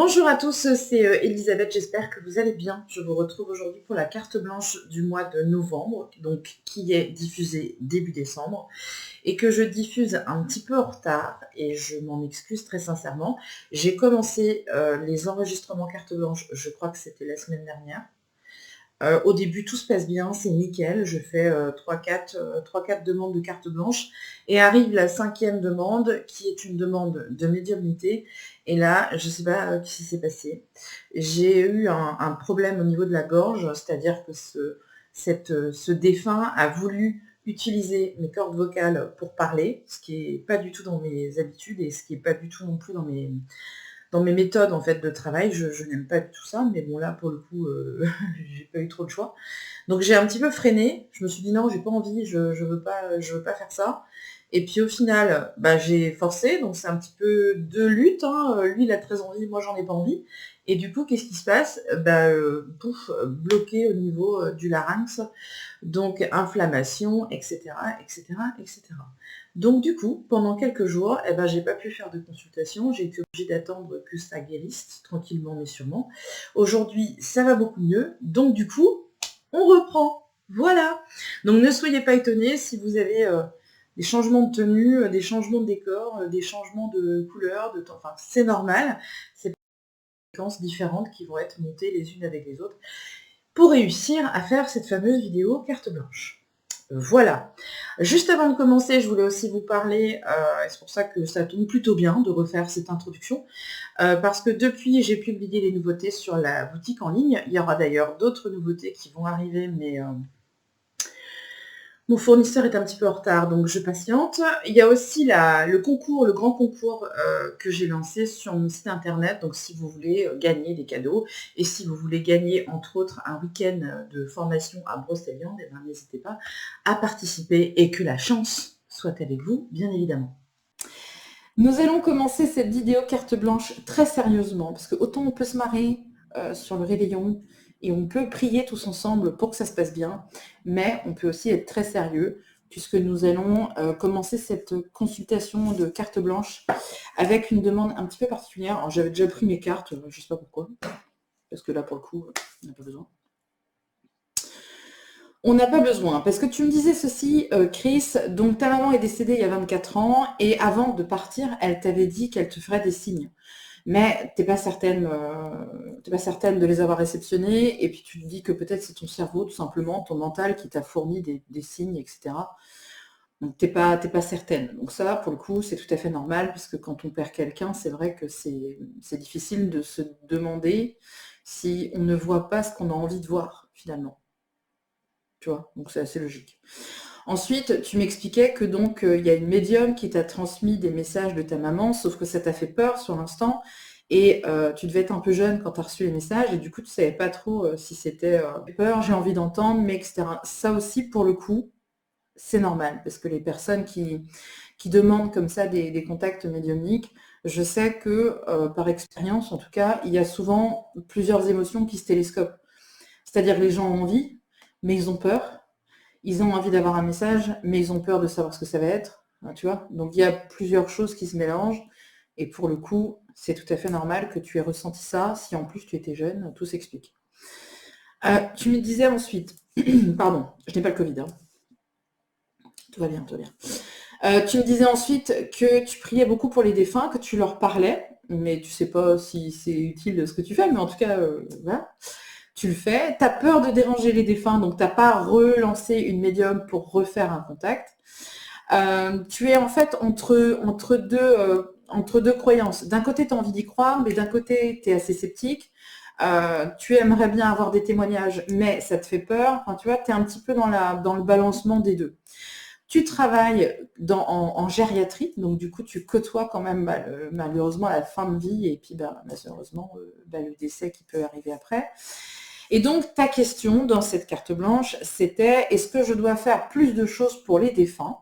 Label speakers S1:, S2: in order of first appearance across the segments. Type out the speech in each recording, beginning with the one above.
S1: Bonjour à tous, c'est Elisabeth, j'espère que vous allez bien. Je vous retrouve aujourd'hui pour la carte blanche du mois de novembre, donc qui est diffusée début décembre, et que je diffuse un petit peu en retard, et je m'en excuse très sincèrement. J'ai commencé les enregistrements carte blanche, je crois que c'était la semaine dernière. Au début, tout se passe bien, c'est nickel. Je fais 3-4 demandes de carte blanche et arrive la 5e demande qui est une demande de médiumnité. Et là, je ne sais pas ce qui s'est passé. J'ai eu un problème au niveau de la gorge, c'est-à-dire que ce défunt a voulu utiliser mes cordes vocales pour parler, ce qui n'est pas du tout dans mes habitudes et ce qui n'est pas du tout non plus dans mes méthodes en fait de travail. Je n'aime pas du tout ça, mais bon là pour le coup j'ai pas eu trop de choix. Donc j'ai un petit peu freiné, je me suis dit non, j'ai pas envie, je veux pas faire ça. Et puis au final, j'ai forcé, donc c'est un petit peu de lutte, hein. Lui il a très envie, moi j'en ai pas envie. Et du coup, qu'est-ce qui se passe? Pouf, bloqué au niveau du larynx, donc inflammation, etc., etc., etc. Donc du coup, pendant quelques jours, j'ai pas pu faire de consultation, j'ai été obligée d'attendre que ça guérisse tranquillement mais sûrement. Aujourd'hui, ça va beaucoup mieux, donc du coup, on reprend. Voilà. Donc ne soyez pas étonnés si vous avez des changements de tenue, des changements de décor, des changements de couleur, de temps. Enfin, c'est normal. C'est des séquences différentes qui vont être montées les unes avec les autres pour réussir à faire cette fameuse vidéo carte blanche. Voilà. Juste avant de commencer, je voulais aussi vous parler, et c'est pour ça que ça tombe plutôt bien de refaire cette introduction, parce que depuis, j'ai publié les nouveautés sur la boutique en ligne. Il y aura d'ailleurs d'autres nouveautés qui vont arriver, mais mon fournisseur est un petit peu en retard, donc je patiente. Il y a aussi le grand concours que j'ai lancé sur mon site internet. Donc si vous voulez gagner des cadeaux et si vous voulez gagner entre autres un week-end de formation à Brocéliande, n'hésitez pas à participer et que la chance soit avec vous, bien évidemment. Nous allons commencer cette vidéo carte blanche très sérieusement, parce que autant on peut se marrer sur le réveillon, et on peut prier tous ensemble pour que ça se passe bien, mais on peut aussi être très sérieux, puisque nous allons commencer cette consultation de carte blanche avec une demande un petit peu particulière. Alors j'avais déjà pris mes cartes, je ne sais pas pourquoi, parce que là pour le coup, on n'a pas besoin. On n'a pas besoin, parce que tu me disais ceci, Chris, donc ta maman est décédée il y a 24 ans, et avant de partir, elle t'avait dit qu'elle te ferait des signes. Mais tu n'es pas certaine de les avoir réceptionnés, et puis tu te dis que peut-être c'est ton cerveau, tout simplement, ton mental qui t'a fourni des signes, etc. Donc tu n'es pas certaine. Donc ça, pour le coup, c'est tout à fait normal, puisque quand on perd quelqu'un, c'est vrai que c'est difficile de se demander si on ne voit pas ce qu'on a envie de voir, finalement. Tu vois, donc c'est assez logique. Ensuite, tu m'expliquais que donc il y a une médium qui t'a transmis des messages de ta maman, sauf que ça t'a fait peur sur l'instant, et tu devais être un peu jeune quand tu as reçu les messages, et du coup tu savais pas trop si c'était peur, j'ai envie d'entendre, mais etc. Ça aussi, pour le coup, c'est normal, parce que les personnes qui demandent comme ça des contacts médiumniques, je sais que par expérience, en tout cas, il y a souvent plusieurs émotions qui se télescopent. C'est-à-dire que les gens ont envie, mais ils ont peur. Ils ont envie d'avoir un message, mais ils ont peur de savoir ce que ça va être. Tu vois. Donc il y a plusieurs choses qui se mélangent. Et pour le coup, c'est tout à fait normal que tu aies ressenti ça. Si en plus tu étais jeune, tout s'explique. Tu me disais ensuite, pardon, je n'ai pas le Covid. Hein. Tout va bien, tout va bien. Tu me disais ensuite que tu priais beaucoup pour les défunts, que tu leur parlais, mais tu sais pas si c'est utile ce que tu fais, mais en tout cas, voilà. Tu le fais, tu as peur de déranger les défunts, donc tu n'as pas relancé une médium pour refaire un contact. Tu es en fait entre deux croyances. D'un côté, tu as envie d'y croire, mais d'un côté, tu es assez sceptique. Tu aimerais bien avoir des témoignages, mais ça te fait peur. Enfin, tu vois, tu es un petit peu dans le balancement des deux. Tu travailles en gériatrie, donc du coup, tu côtoies quand même malheureusement la fin de vie et puis malheureusement le décès qui peut arriver après. Et donc, ta question dans cette carte blanche, c'était est-ce que je dois faire plus de choses pour les défunts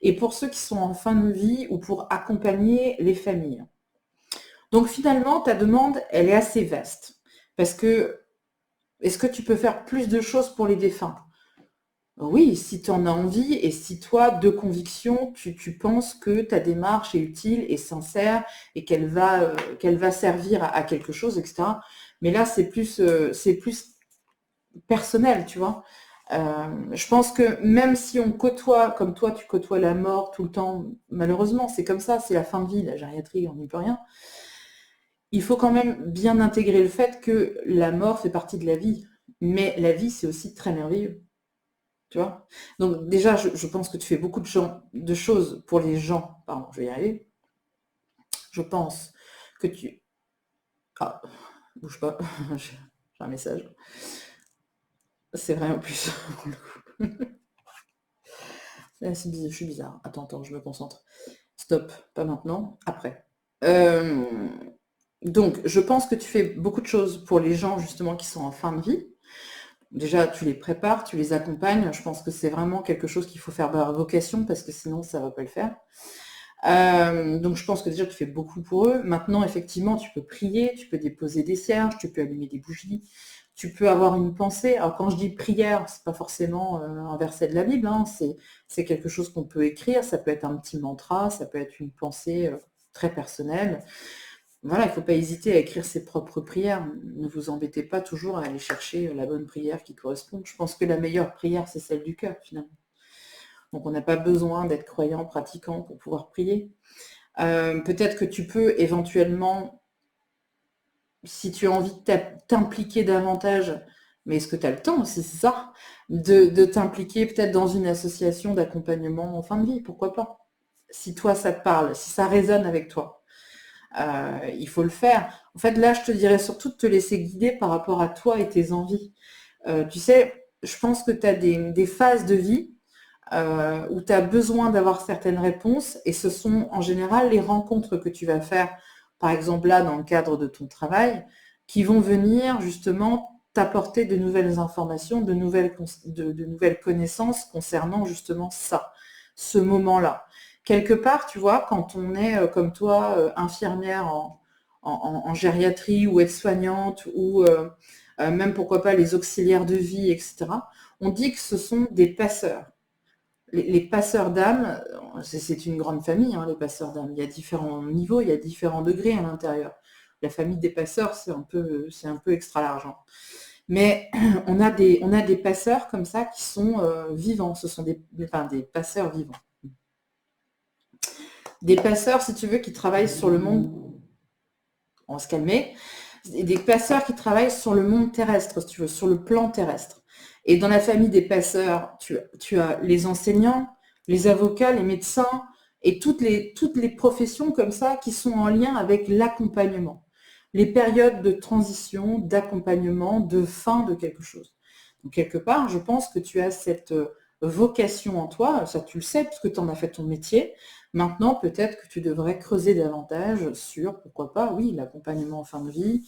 S1: et pour ceux qui sont en fin de vie ou pour accompagner les familles? Donc, finalement, ta demande, elle est assez vaste. Parce que, est-ce que tu peux faire plus de choses pour les défunts? Oui, si tu en as envie et si toi, de conviction, tu penses que ta démarche est utile et sincère et qu'elle va servir à quelque chose, etc. Mais là, c'est plus personnel, tu vois. Je pense que même si on côtoie, comme toi, tu côtoies la mort tout le temps, malheureusement, c'est comme ça, c'est la fin de vie, la gériatrie, on n'y peut rien. Il faut quand même bien intégrer le fait que la mort fait partie de la vie. Mais la vie, c'est aussi très merveilleux. Tu vois? Donc déjà, je pense que tu fais beaucoup de choses pour les gens. Pardon, je vais y arriver. Je pense que tu... Ah, bouge pas, j'ai un message. C'est vrai en plus. Pour le coup. Je suis bizarre. Attends, je me concentre. Stop, pas maintenant, après. Euh, donc, je pense que tu fais beaucoup de choses pour les gens justement qui sont en fin de vie. Déjà, tu les prépares, tu les accompagnes. Je pense que c'est vraiment quelque chose qu'il faut faire par vocation parce que sinon, ça va pas le faire. Donc je pense que déjà tu fais beaucoup pour eux. Maintenant, effectivement, tu peux prier, tu peux déposer des cierges, tu peux allumer des bougies, tu peux avoir une pensée. Alors quand je dis prière, c'est pas forcément un verset de la Bible, hein, c'est quelque chose qu'on peut écrire, ça peut être un petit mantra, ça peut être une pensée très personnelle. Voilà, il ne faut pas hésiter à écrire ses propres prières. Ne vous embêtez pas toujours à aller chercher la bonne prière qui correspond. Je pense que la meilleure prière, c'est celle du cœur, finalement. Donc on n'a pas besoin d'être croyant, pratiquant pour pouvoir prier. Peut-être que tu peux éventuellement, si tu as envie de t'impliquer davantage, mais est-ce que tu as le temps aussi, c'est ça, de t'impliquer peut-être dans une association d'accompagnement en fin de vie, pourquoi pas? Si toi ça te parle, si ça résonne avec toi, il faut le faire. En fait, là, je te dirais surtout de te laisser guider par rapport à toi et tes envies. Tu sais, je pense que tu as des phases de vie où tu as besoin d'avoir certaines réponses et ce sont en général les rencontres que tu vas faire, par exemple là dans le cadre de ton travail, qui vont venir justement t'apporter de nouvelles informations, de nouvelles connaissances concernant justement ça, ce moment-là. Quelque part, tu vois, quand on est comme toi, infirmière en gériatrie ou aide-soignante ou même pourquoi pas les auxiliaires de vie, etc., on dit que ce sont des passeurs les passeurs d'âme, c'est une grande famille, hein, les passeurs d'âme. Il y a différents niveaux, il y a différents degrés à l'intérieur. La famille des passeurs, c'est un peu extra large, hein. Mais on a des passeurs comme ça qui sont vivants. Ce sont des passeurs vivants. Des passeurs, si tu veux, qui travaillent sur le monde. On va se calmer. Des passeurs qui travaillent sur le monde terrestre, si tu veux, sur le plan terrestre. Et dans la famille des passeurs, tu as les enseignants, les avocats, les médecins et toutes les professions comme ça qui sont en lien avec l'accompagnement. Les périodes de transition, d'accompagnement, de fin de quelque chose. Donc quelque part, je pense que tu as cette vocation en toi, ça tu le sais parce que tu en as fait ton métier. Maintenant, peut-être que tu devrais creuser davantage sur, pourquoi pas, oui, l'accompagnement en fin de vie,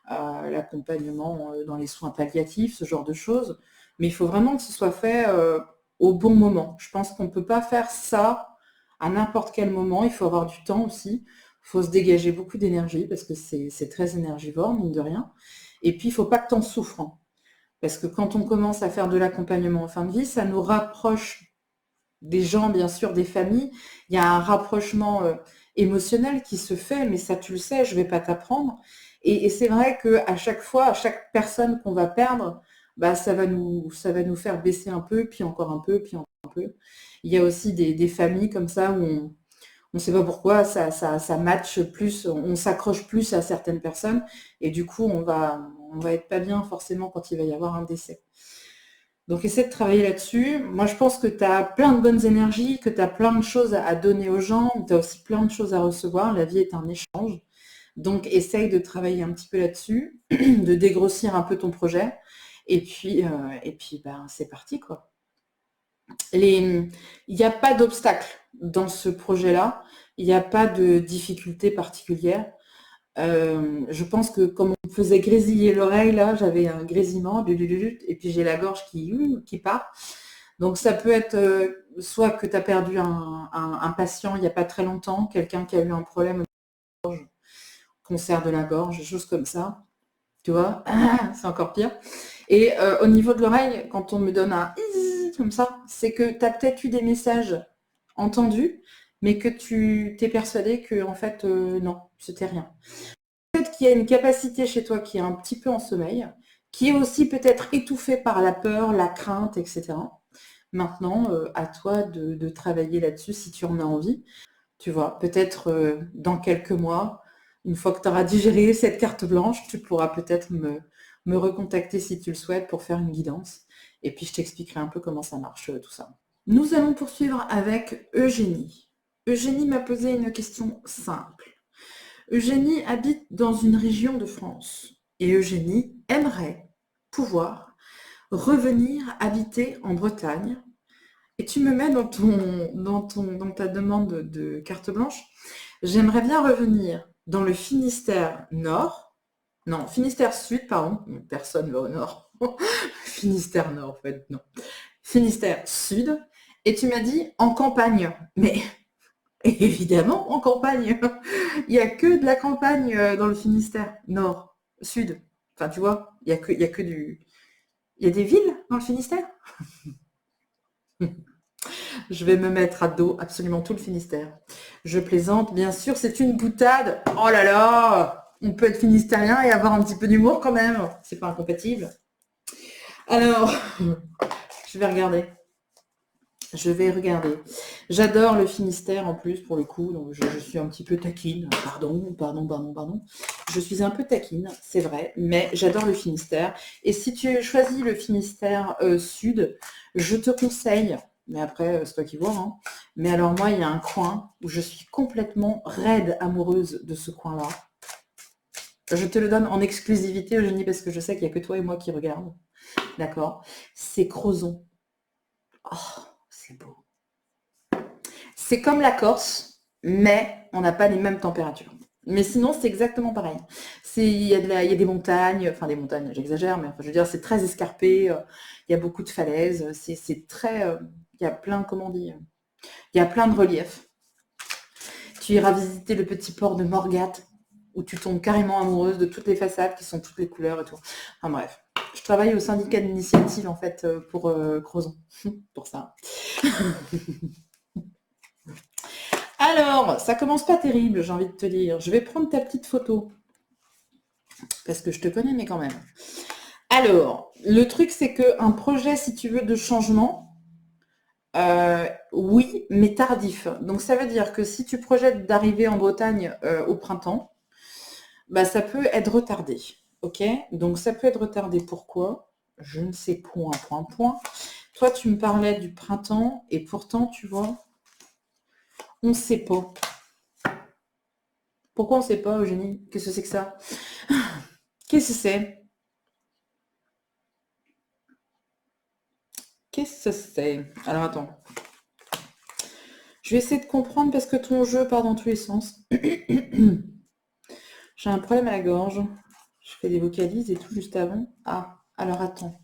S1: l'accompagnement dans les soins palliatifs, ce genre de choses. Mais il faut vraiment que ce soit fait au bon moment. Je pense qu'on ne peut pas faire ça à n'importe quel moment. Il faut avoir du temps aussi. Il faut se dégager beaucoup d'énergie parce que c'est très énergivore, mine de rien. Et puis, il ne faut pas que tu en souffres, hein. Parce que quand on commence à faire de l'accompagnement en fin de vie, ça nous rapproche des gens, bien sûr, des familles. Il y a un rapprochement émotionnel qui se fait, mais ça, tu le sais, je ne vais pas t'apprendre. Et c'est vrai qu'à chaque fois, à chaque personne qu'on va perdre, bah, ça va nous faire baisser un peu, puis encore un peu, puis encore un peu. Il y a aussi des familles comme ça où on ne sait pas pourquoi, ça matche plus, on s'accroche plus à certaines personnes, et du coup, on va être pas bien forcément quand il va y avoir un décès. Donc essaie de travailler là-dessus. Moi, je pense que tu as plein de bonnes énergies, que tu as plein de choses à donner aux gens, tu as aussi plein de choses à recevoir. La vie est un échange. Donc essaye de travailler un petit peu là-dessus, de dégrossir un peu ton projet. Et puis ben, c'est parti, quoi. Il n'y a pas d'obstacle dans ce projet-là. Il n'y a pas de difficulté particulière. Je pense que comme on me faisait grésiller l'oreille, là, j'avais un grésillement, et puis j'ai la gorge qui part. Donc ça peut être soit que tu as perdu un patient il n'y a pas très longtemps, quelqu'un qui a eu un problème au cancer de la gorge, des choses comme ça. Tu vois, c'est encore pire. Et au niveau de l'oreille, quand on me donne un truc comme ça. C'est que tu as peut-être eu des messages entendus, mais que tu t'es persuadé que, en fait, non, c'était rien. Peut-être qu'il y a une capacité chez toi qui est un petit peu en sommeil, qui est aussi peut-être étouffée par la peur, la crainte, etc. Maintenant, à toi de travailler là-dessus si tu en as envie. Tu vois, peut-être dans quelques mois, une fois que tu auras digéré cette carte blanche, tu pourras peut-être me recontacter si tu le souhaites pour faire une guidance. Et puis je t'expliquerai un peu comment ça marche, tout ça. Nous allons poursuivre avec Eugénie. Eugénie m'a posé une question simple. Eugénie habite dans une région de France et Eugénie aimerait pouvoir revenir habiter en Bretagne. Et tu me mets dans ta demande de carte blanche. J'aimerais bien revenir dans le Finistère Nord. Non, Finistère Sud, pardon. Personne va au Nord. Finistère Nord, en fait, non. Finistère Sud. Et tu m'as dit en campagne. Mais évidemment, en campagne. Il n'y a que de la campagne dans le Finistère Nord, Sud. Enfin, tu vois, il y a que du... Il y a des villes dans le Finistère. Je vais me mettre à dos absolument tout le Finistère. Je plaisante, bien sûr, c'est une boutade. Oh là là, on peut être finistérien et avoir un petit peu d'humour quand même. C'est pas incompatible. Alors, je vais regarder. Je vais regarder. J'adore le Finistère en plus pour le coup, donc je suis un petit peu taquine. Pardon. Je suis un peu taquine, c'est vrai, mais j'adore le Finistère. Et si tu choisis le Finistère Sud, je te conseille, mais après c'est toi qui vois, hein, mais alors moi il y a un coin où je suis complètement raide amoureuse de ce coin-là. Je te le donne en exclusivité, Eugénie, parce que je sais qu'il n'y a que toi et moi qui regardent. D'accord? C'est Crozon. Oh, c'est beau. C'est comme la Corse, mais on n'a pas les mêmes températures. Mais sinon, c'est exactement pareil. Il y a des montagnes, enfin des montagnes, j'exagère, mais enfin, je veux dire, c'est très escarpé, il y a beaucoup de falaises, c'est très... il y a plein, comment on dit, il y a plein de reliefs. Tu iras visiter le petit port de Morgat, où tu tombes carrément amoureuse de toutes les façades qui sont toutes les couleurs et tout. Enfin bref, je travaille au syndicat d'initiative en fait pour Crozon, pour ça. Alors, ça commence pas terrible, j'ai envie de te dire. Je vais prendre ta petite photo. Parce que je te connais, mais quand même. Alors, le truc, c'est qu'un projet, si tu veux, de changement, oui, mais tardif. Donc, ça veut dire que si tu projettes d'arriver en Bretagne au printemps, bah, ça peut être retardé. Ok? Donc, ça peut être retardé. Pourquoi? Je ne sais point. Toi, tu me parlais du printemps, et pourtant, tu vois, on ne sait pas. Pourquoi on ne sait pas, Eugénie? Qu'est-ce que c'est que ça? Qu'est-ce que c'est? Qu'est-ce que c'est? Alors attends. Je vais essayer de comprendre parce que ton jeu part dans tous les sens. J'ai un problème à la gorge. Je fais des vocalises et tout juste avant. Ah, alors attends.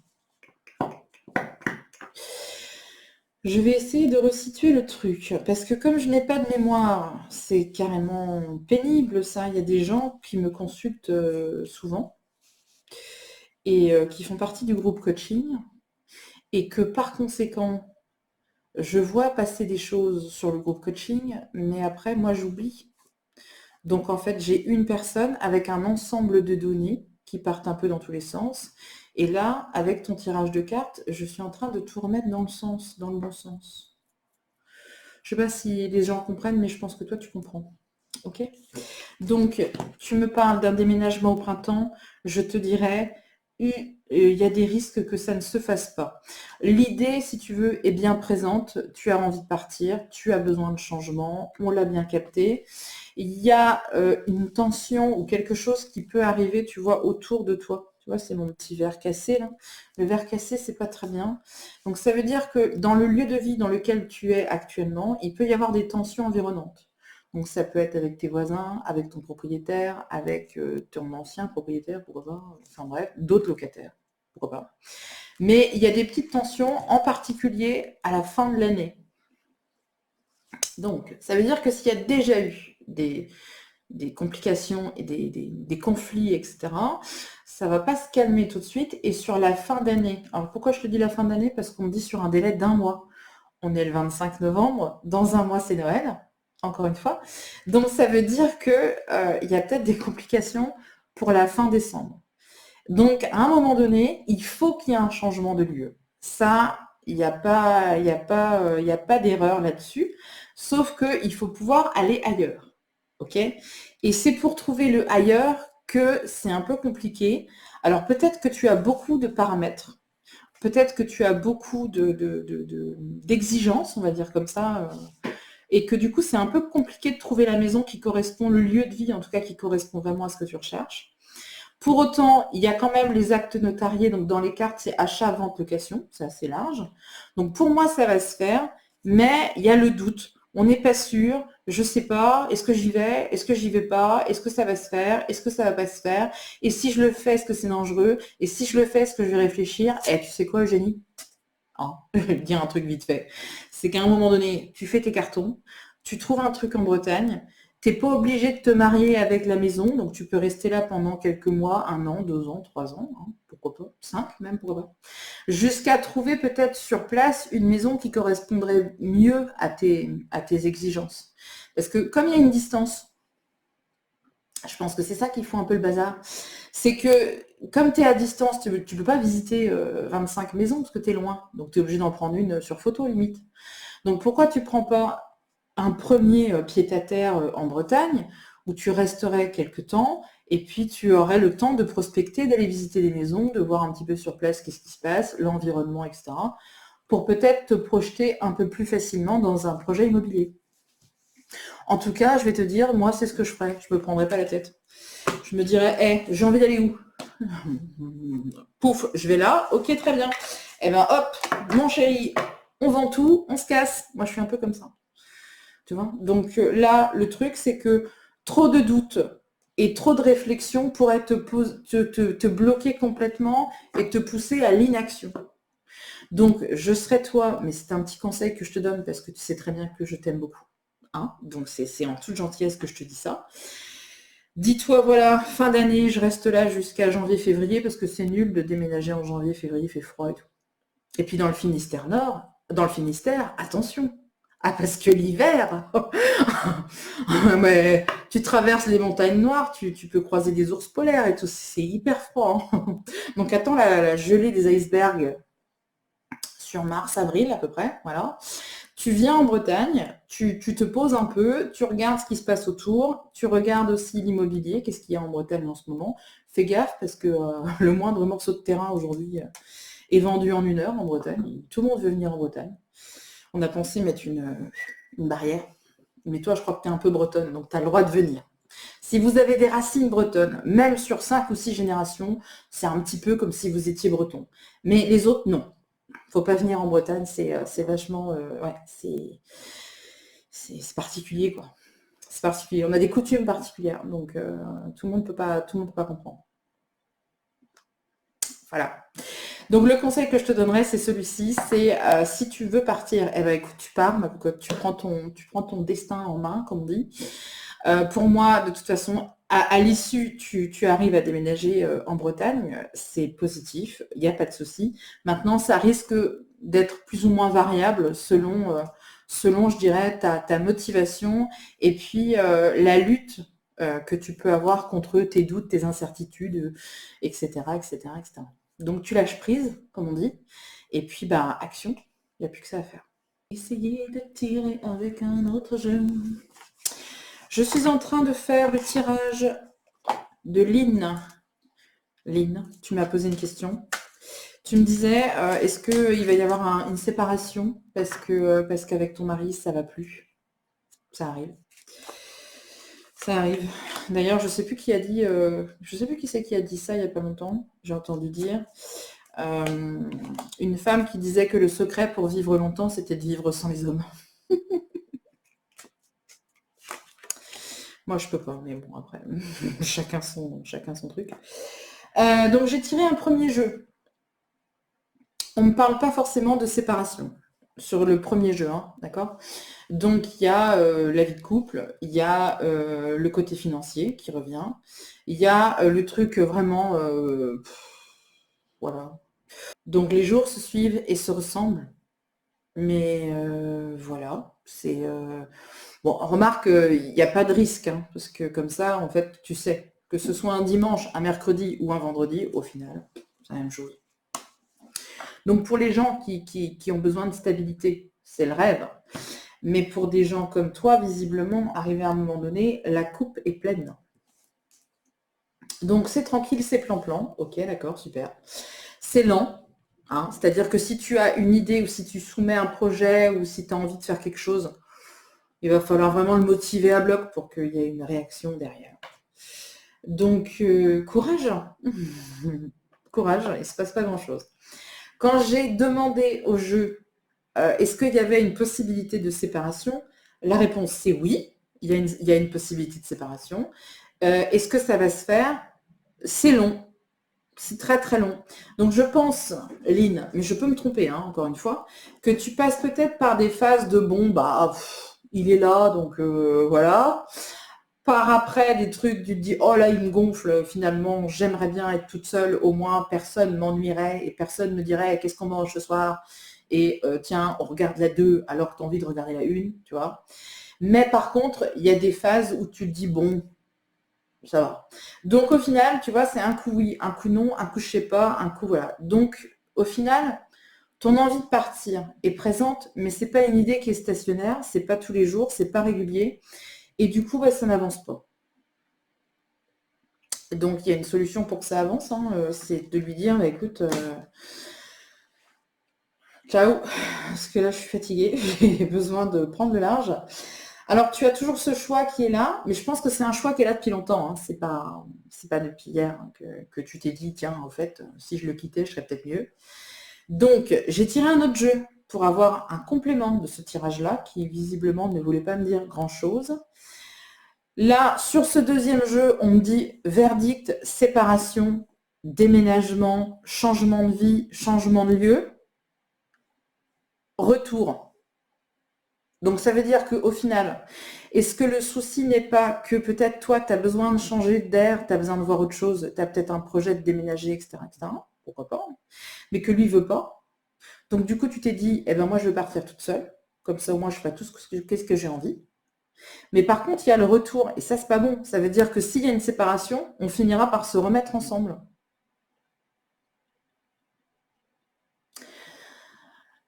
S1: Je vais essayer de resituer le truc. Parce que comme je n'ai pas de mémoire, c'est carrément pénible ça. Il y a des gens qui me consultent souvent et qui font partie du groupe coaching. Et que par conséquent, je vois passer des choses sur le groupe coaching, mais après, moi, j'oublie. Donc, en fait, j'ai une personne avec un ensemble de données qui partent un peu dans tous les sens. Et là, avec ton tirage de cartes, je suis en train de tout remettre dans le bon sens. Je ne sais pas si les gens comprennent, mais je pense que toi, tu comprends. Ok? Donc, tu me parles d'un déménagement au printemps, je te dirais, il y a des risques que ça ne se fasse pas. L'idée, si tu veux, est bien présente. Tu as envie de partir, tu as besoin de changement, on l'a bien capté. Il y a une tension ou quelque chose qui peut arriver, tu vois, autour de toi. Tu vois, c'est mon petit verre cassé, là. Le verre cassé, c'est pas très bien. Donc, ça veut dire que dans le lieu de vie dans lequel tu es actuellement, il peut y avoir des tensions environnantes. Donc ça peut être avec tes voisins, avec ton propriétaire, avec ton ancien propriétaire, pourquoi pas, enfin bref, d'autres locataires, pourquoi pas. Mais il y a des petites tensions, en particulier à la fin de l'année. Donc, ça veut dire que s'il y a déjà eu des complications et des conflits, etc., ça va pas se calmer tout de suite. Et sur la fin d'année, alors pourquoi je te dis la fin d'année? Parce qu'on me dit sur un délai d'un mois. On est le 25 novembre, dans un mois c'est Noël, encore une fois. Donc ça veut dire que il y a peut-être des complications pour la fin décembre. Donc à un moment donné, il faut qu'il y ait un changement de lieu. Ça, il y a pas d'erreur là-dessus, sauf qu'il faut pouvoir aller ailleurs. Ok? Et c'est pour trouver le ailleurs que c'est un peu compliqué. Alors peut-être que tu as beaucoup de paramètres. Peut-être que tu as beaucoup d'exigences, on va dire comme ça, et que du coup, c'est un peu compliqué de trouver la maison qui correspond, le lieu de vie, en tout cas, qui correspond vraiment à ce que tu recherches. Pour autant, il y a quand même les actes notariés, donc dans les cartes, c'est achat, vente, location, c'est assez large. Donc pour moi, ça va se faire, mais il y a le doute. On n'est pas sûr, je sais pas, est-ce que j'y vais, est-ce que j'y vais pas, est-ce que ça va se faire, est-ce que ça va pas se faire, et si je le fais, est-ce que c'est dangereux, et si je le fais, est-ce que je vais réfléchir? Eh, tu sais quoi, Eugénie? Hein, je vais te dire un truc vite fait. C'est qu'à un moment donné, tu fais tes cartons, tu trouves un truc en Bretagne, t'es pas obligé de te marier avec la maison, donc tu peux rester là pendant quelques mois, 1 an, 2 ans, 3 ans, hein, pourquoi pas, 5 même, pourquoi pas. Jusqu'à trouver peut-être sur place une maison qui correspondrait mieux à tes exigences. Parce que comme il y a une distance, je pense que c'est ça qui fout un peu le bazar. C'est que comme tu es à distance, tu ne peux pas visiter 25 maisons parce que tu es loin. Donc tu es obligé d'en prendre une sur photo limite. Donc pourquoi tu ne prends pas un premier pied-à-terre en Bretagne où tu resterais quelque temps et puis tu aurais le temps de prospecter, d'aller visiter des maisons, de voir un petit peu sur place qu'est-ce qui se passe, l'environnement, etc. pour peut-être te projeter un peu plus facilement dans un projet immobilier. En tout cas, je vais te dire, moi, c'est ce que je ferais. Je me prendrais pas la tête. Je me dirais, hé, j'ai envie d'aller où? Pouf, je vais là, ok, très bien. Eh ben hop, mon chéri, on vend tout, on se casse. Moi, je suis un peu comme ça. Tu vois? Donc là, le truc, c'est que trop de doutes et trop de réflexion pourraient te bloquer complètement et te pousser à l'inaction. Donc, je serais toi, mais c'est un petit conseil que je te donne parce que tu sais très bien que je t'aime beaucoup. Hein, donc, c'est en toute gentillesse que je te dis ça. Dis-toi, voilà, fin d'année, je reste là jusqu'à janvier-février parce que c'est nul de déménager en janvier-février, il fait froid et tout. Et puis dans le Finistère Nord, dans le Finistère, attention. Ah, parce que l'hiver, mais tu traverses les montagnes noires, tu peux croiser des ours polaires et tout, c'est hyper froid. Hein. Donc attends la gelée des icebergs sur mars, avril à peu près, voilà. Tu viens en Bretagne, tu te poses un peu, tu regardes ce qui se passe autour, tu regardes aussi l'immobilier, qu'est-ce qu'il y a en Bretagne en ce moment. Fais gaffe parce que le moindre morceau de terrain aujourd'hui est vendu en 1 heure en Bretagne. Tout le monde veut venir en Bretagne. On a pensé mettre une barrière. Mais toi, je crois que tu es un peu bretonne, donc tu as le droit de venir. Si vous avez des racines bretonnes, même sur 5 ou 6 générations, c'est un petit peu comme si vous étiez breton. Mais les autres, non. Faut pas venir en Bretagne, c'est vachement, ouais, c'est particulier quoi. C'est particulier. On a des coutumes particulières, donc tout le monde peut pas comprendre. Voilà. Donc le conseil que je te donnerais, c'est celui-ci, c'est si tu veux partir, eh ben écoute, tu pars, tu prends ton destin en main, comme on dit. Pour moi, de toute façon, à l'issue, tu arrives à déménager en Bretagne, c'est positif, il n'y a pas de souci. Maintenant, ça risque d'être plus ou moins variable selon je dirais, ta motivation et puis la lutte que tu peux avoir contre tes doutes, tes incertitudes, etc., etc., etc. Donc tu lâches prise, comme on dit, et puis bah action, il n'y a plus que ça à faire. Essayer de tirer avec un autre jeu. Je suis en train de faire le tirage de Lynn. Lynn, tu m'as posé une question. Tu me disais, est-ce qu'il va y avoir une séparation parce qu'avec ton mari, ça va plus? Ça arrive. Ça arrive. D'ailleurs, je sais plus qui a dit, je sais plus qui c'est qui a dit ça il n'y a pas longtemps. J'ai entendu dire une femme qui disait que le secret pour vivre longtemps, c'était de vivre sans les hommes. Moi, je peux pas, mais bon, après, chacun son truc. Donc, j'ai tiré un premier jeu. On ne parle pas forcément de séparation. sur le premier jeu, hein, d'accord? Donc il y a la vie de couple, il y a le côté financier qui revient, il y a le truc vraiment, voilà. Donc les jours se suivent et se ressemblent, mais voilà, c'est bon. Remarque, il n'y a pas de risque, hein, parce que comme ça, en fait, tu sais que ce soit un dimanche, un mercredi ou un vendredi, au final, c'est la même chose. Donc pour les gens qui ont besoin de stabilité, c'est le rêve. Mais pour des gens comme toi, visiblement, arrivé à un moment donné, la coupe est pleine. Donc c'est tranquille, c'est plan-plan. Ok, d'accord, super. C'est lent. Hein, c'est-à-dire que si tu as une idée ou si tu soumets un projet ou si tu as envie de faire quelque chose, il va falloir vraiment le motiver à bloc pour qu'il y ait une réaction derrière. Donc courage. Courage, il ne se passe pas grand-chose. Quand j'ai demandé au jeu est-ce qu'il y avait une possibilité de séparation, la réponse c'est oui, il y a une possibilité de séparation. Est-ce que ça va se faire? C'est long, c'est très très long. Donc je pense, Lynn, mais je peux me tromper, hein, encore une fois, que tu passes peut-être par des phases de bon, bah, il est là, donc voilà. Par après, des trucs, tu te dis, oh là, il me gonfle, finalement, j'aimerais bien être toute seule, au moins personne m'ennuierait et personne me dirait, qu'est-ce qu'on mange ce soir? Et tiens, on regarde la 2 alors que tu as envie de regarder la 1, tu vois. Mais par contre, il y a des phases où tu te dis, bon, ça va. Donc au final, tu vois, c'est un coup oui, un coup non, un coup je sais pas, un coup voilà. Donc au final, ton envie de partir est présente, mais c'est pas une idée qui est stationnaire, c'est pas tous les jours, c'est pas régulier, et du coup, bah, ça n'avance pas. Donc il y a une solution pour que ça avance, hein, c'est de lui dire, bah, écoute, ciao, parce que là je suis fatiguée, j'ai besoin de prendre le large. Alors tu as toujours ce choix qui est là, mais je pense que c'est un choix qui est là depuis longtemps, hein. C'est pas depuis hier hein, que tu t'es dit, tiens, en fait, si je le quittais, je serais peut-être mieux. Donc j'ai tiré un autre jeu pour avoir un complément de ce tirage-là, qui visiblement ne voulait pas me dire grand-chose. Là, sur ce deuxième jeu, on me dit verdict, séparation, déménagement, changement de vie, changement de lieu, retour. Donc ça veut dire qu'au final, est-ce que le souci n'est pas que peut-être toi, tu as besoin de changer d'air, tu as besoin de voir autre chose, tu as peut-être un projet de déménager, etc., etc., pourquoi pas, mais que lui veut pas. Donc du coup, tu t'es dit, eh ben moi, je veux partir toute seule, comme ça au moins je ferai tout qu'est-ce que j'ai envie. Mais par contre, il y a le retour, et ça, c'est pas bon. Ça veut dire que s'il y a une séparation, on finira par se remettre ensemble.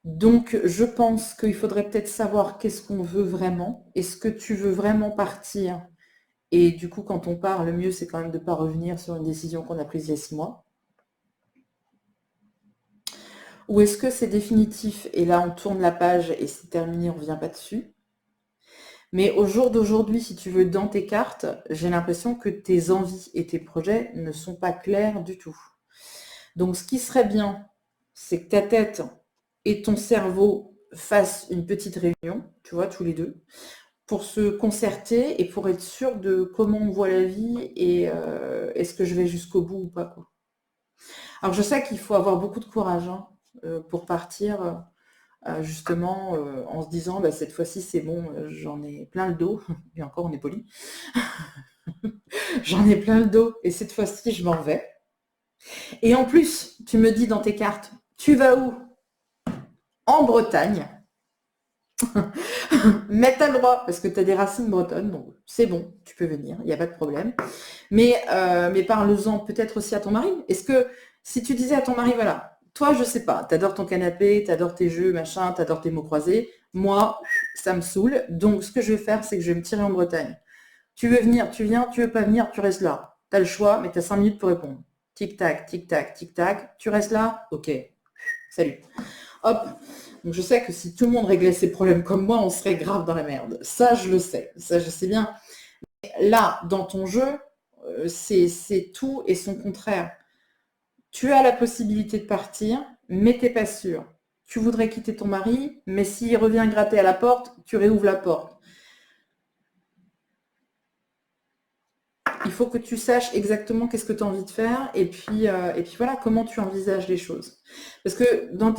S1: Donc, je pense qu'il faudrait peut-être savoir qu'est-ce qu'on veut vraiment. Est-ce que tu veux vraiment partir? Et du coup, quand on part, le mieux, c'est quand même de ne pas revenir sur une décision qu'on a prise il y a 6 mois. Ou est-ce que c'est définitif et là, on tourne la page et c'est terminé, on ne revient pas dessus? Mais au jour d'aujourd'hui, si tu veux, dans tes cartes, j'ai l'impression que tes envies et tes projets ne sont pas clairs du tout. Donc, ce qui serait bien, c'est que ta tête et ton cerveau fassent une petite réunion, tu vois, tous les deux, pour se concerter et pour être sûr de comment on voit la vie et est-ce que je vais jusqu'au bout ou pas, quoi. Alors, je sais qu'il faut avoir beaucoup de courage hein, pour partir, justement, en se disant, bah, cette fois-ci, c'est bon, j'en ai plein le dos, et encore, on est poli, j'en ai plein le dos, et cette fois-ci, je m'en vais. Et en plus, tu me dis dans tes cartes, tu vas où? En Bretagne. Mais t'as le droit, parce que tu as des racines bretonnes, donc c'est bon, tu peux venir, il n'y a pas de problème. Mais parle-en peut-être aussi à ton mari. Est-ce que si tu disais à ton mari, voilà, toi, je sais pas, t'adores ton canapé, t'adores tes jeux, machin, t'adores tes mots croisés, moi, ça me saoule, donc ce que je vais faire, c'est que je vais me tirer en Bretagne. Tu veux venir, tu viens, tu veux pas venir, tu restes là. T'as le choix, mais t'as 5 minutes pour répondre. Tic-tac, tic-tac, tic-tac, tu restes là? Ok, salut. Hop. Donc je sais que si tout le monde réglait ses problèmes comme moi, on serait grave dans la merde. Ça, je le sais. Ça, je sais bien. Là, dans ton jeu, c'est tout et son contraire. Tu as la possibilité de partir, mais t'es pas sûr. Tu voudrais quitter ton mari, mais s'il revient gratter à la porte, tu réouvres la porte. Il faut que tu saches exactement qu'est-ce que tu as envie de faire et puis voilà comment tu envisages les choses. Parce que dans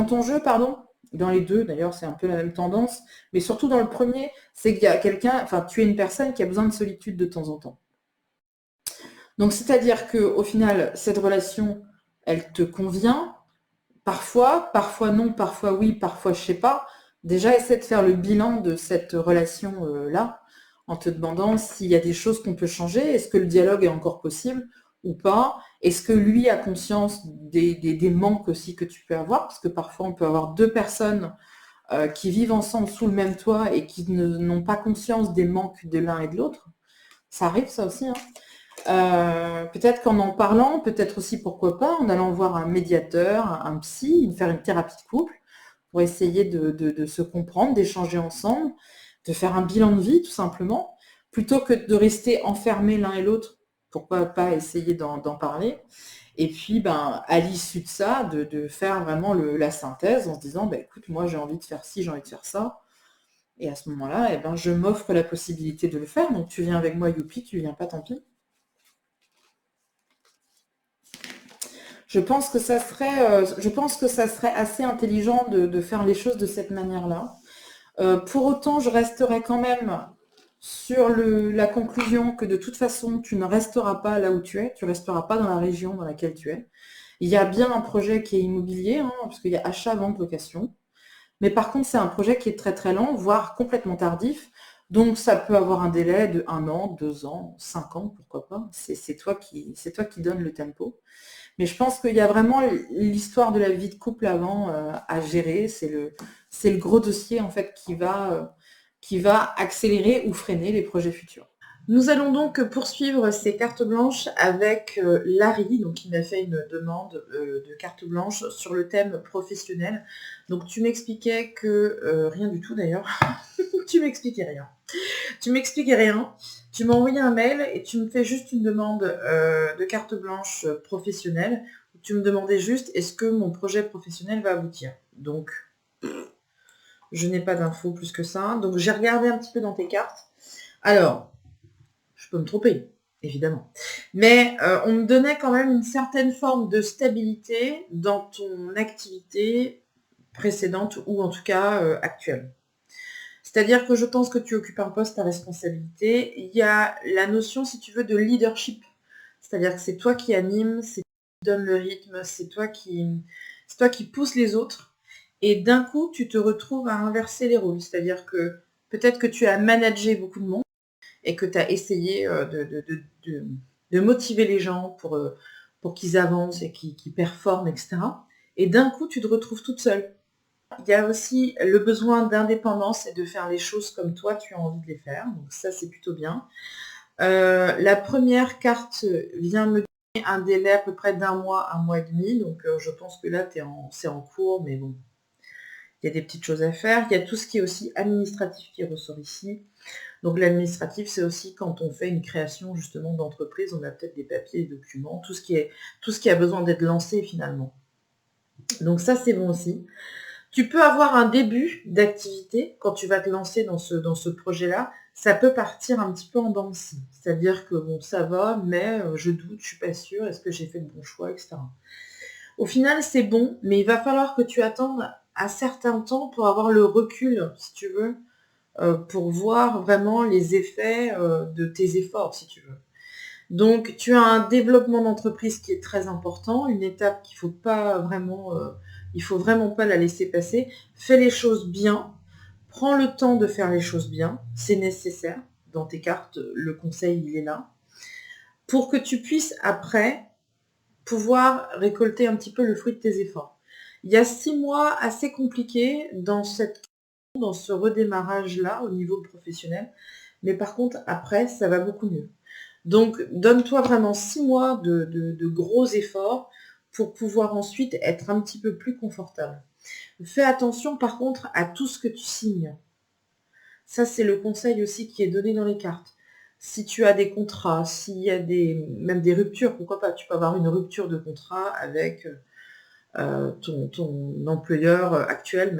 S1: ton jeu, pardon, Dans les deux, d'ailleurs, c'est un peu la même tendance. Mais surtout dans le premier, c'est qu'il y a quelqu'un, enfin, tu es une personne qui a besoin de solitude de temps en temps. Donc, c'est-à-dire qu'au final, cette relation, elle te convient. Parfois non, parfois oui, parfois je sais pas. Déjà, essaie de faire le bilan de cette relation-là, en te demandant s'il y a des choses qu'on peut changer. Est-ce que le dialogue est encore possible ou pas? Est-ce que lui a conscience des manques aussi que tu peux avoir? Parce que parfois, on peut avoir deux personnes qui vivent ensemble sous le même toit et qui n'ont pas conscience des manques de l'un et de l'autre. Ça arrive, ça aussi, hein. Peut-être qu'en en parlant, peut-être aussi pourquoi pas, en allant voir un médiateur, un psy, faire une thérapie de couple, pour essayer de se comprendre, d'échanger ensemble, de faire un bilan de vie tout simplement, plutôt que de rester enfermés l'un et l'autre, pourquoi pas essayer d'en parler. Et puis, à l'issue de ça, de faire vraiment la synthèse en se disant, écoute, moi j'ai envie de faire ci, j'ai envie de faire ça. Et à ce moment-là, je m'offre la possibilité de le faire. Donc tu viens avec moi, youpi, tu viens pas, tant pis. Je pense que ça serait assez intelligent de faire les choses de cette manière-là. Pour autant, je resterai quand même sur la conclusion que de toute façon, tu ne resteras pas là où tu es, tu ne resteras pas dans la région dans laquelle tu es. Il y a bien un projet qui est immobilier, hein, parce qu'il y a achat, vente, location. Mais par contre, c'est un projet qui est très très lent, voire complètement tardif. Donc ça peut avoir un délai de 1 an, 2 ans, 5 ans, pourquoi pas. C'est toi qui donnes le tempo. Mais je pense qu'il y a vraiment l'histoire de la vie de couple avant à gérer. C'est le gros dossier en fait qui va accélérer ou freiner les projets futurs. Nous allons donc poursuivre ces cartes blanches avec Larry, donc qui m'a fait une demande de carte blanche sur le thème professionnel. Donc tu m'expliquais que rien du tout d'ailleurs. Tu m'expliquais rien. Tu m'expliquais rien. Tu m'as envoyé un mail et tu me fais juste une demande de carte blanche professionnelle. Tu me demandais juste est-ce que mon projet professionnel va aboutir. Donc je n'ai pas d'infos plus que ça. Donc j'ai regardé un petit peu dans tes cartes. Alors, je peux me tromper, évidemment. Mais on me donnait quand même une certaine forme de stabilité dans ton activité précédente ou en tout cas actuelle. C'est-à-dire que je pense que tu occupes un poste à responsabilité. Il y a la notion, si tu veux, de leadership. C'est-à-dire que c'est toi qui anime, c'est toi qui donne le rythme, c'est toi qui pousse les autres. Et d'un coup, tu te retrouves à inverser les rôles. C'est-à-dire que peut-être que tu as managé beaucoup de monde et que tu as essayé de motiver les gens pour qu'ils avancent et qu'ils performent, etc. Et d'un coup, tu te retrouves toute seule. Il y a aussi le besoin d'indépendance et de faire les choses comme toi, tu as envie de les faire. Donc ça, c'est plutôt bien. La première carte vient me donner un délai à peu près d'1 mois, 1 mois et demi. Donc je pense que là, c'est en cours, mais bon, il y a des petites choses à faire. Il y a tout ce qui est aussi administratif qui ressort ici. Donc l'administratif, c'est aussi quand on fait une création justement d'entreprise, on a peut-être des papiers, des documents, tout ce qui a besoin d'être lancé finalement. Donc ça, c'est bon aussi. Tu peux avoir un début d'activité quand tu vas te lancer dans ce projet-là. Ça peut partir un petit peu en dents de scie. C'est-à-dire que bon, ça va, mais je doute, je suis pas sûre, est-ce que j'ai fait le bon choix, etc. Au final, c'est bon, mais il va falloir que tu attendes un certain temps pour avoir le recul, si tu veux, pour voir vraiment les effets de tes efforts, si tu veux. Donc, tu as un développement d'entreprise qui est très important, une étape qu'il faut pas vraiment, il faut vraiment pas la laisser passer. Fais les choses bien, prends le temps de faire les choses bien, c'est nécessaire. Dans tes cartes, le conseil, il est là. Pour que tu puisses, après, pouvoir récolter un petit peu le fruit de tes efforts. Il y a 6 mois assez compliqués dans ce redémarrage-là au niveau professionnel. Mais par contre, après, ça va beaucoup mieux. Donc, donne-toi vraiment 6 mois de gros efforts pour pouvoir ensuite être un petit peu plus confortable. Fais attention par contre à tout ce que tu signes. Ça, c'est le conseil aussi qui est donné dans les cartes. Si tu as des contrats, s'il y a même des ruptures, pourquoi pas, tu peux avoir une rupture de contrat avec ton employeur actuel,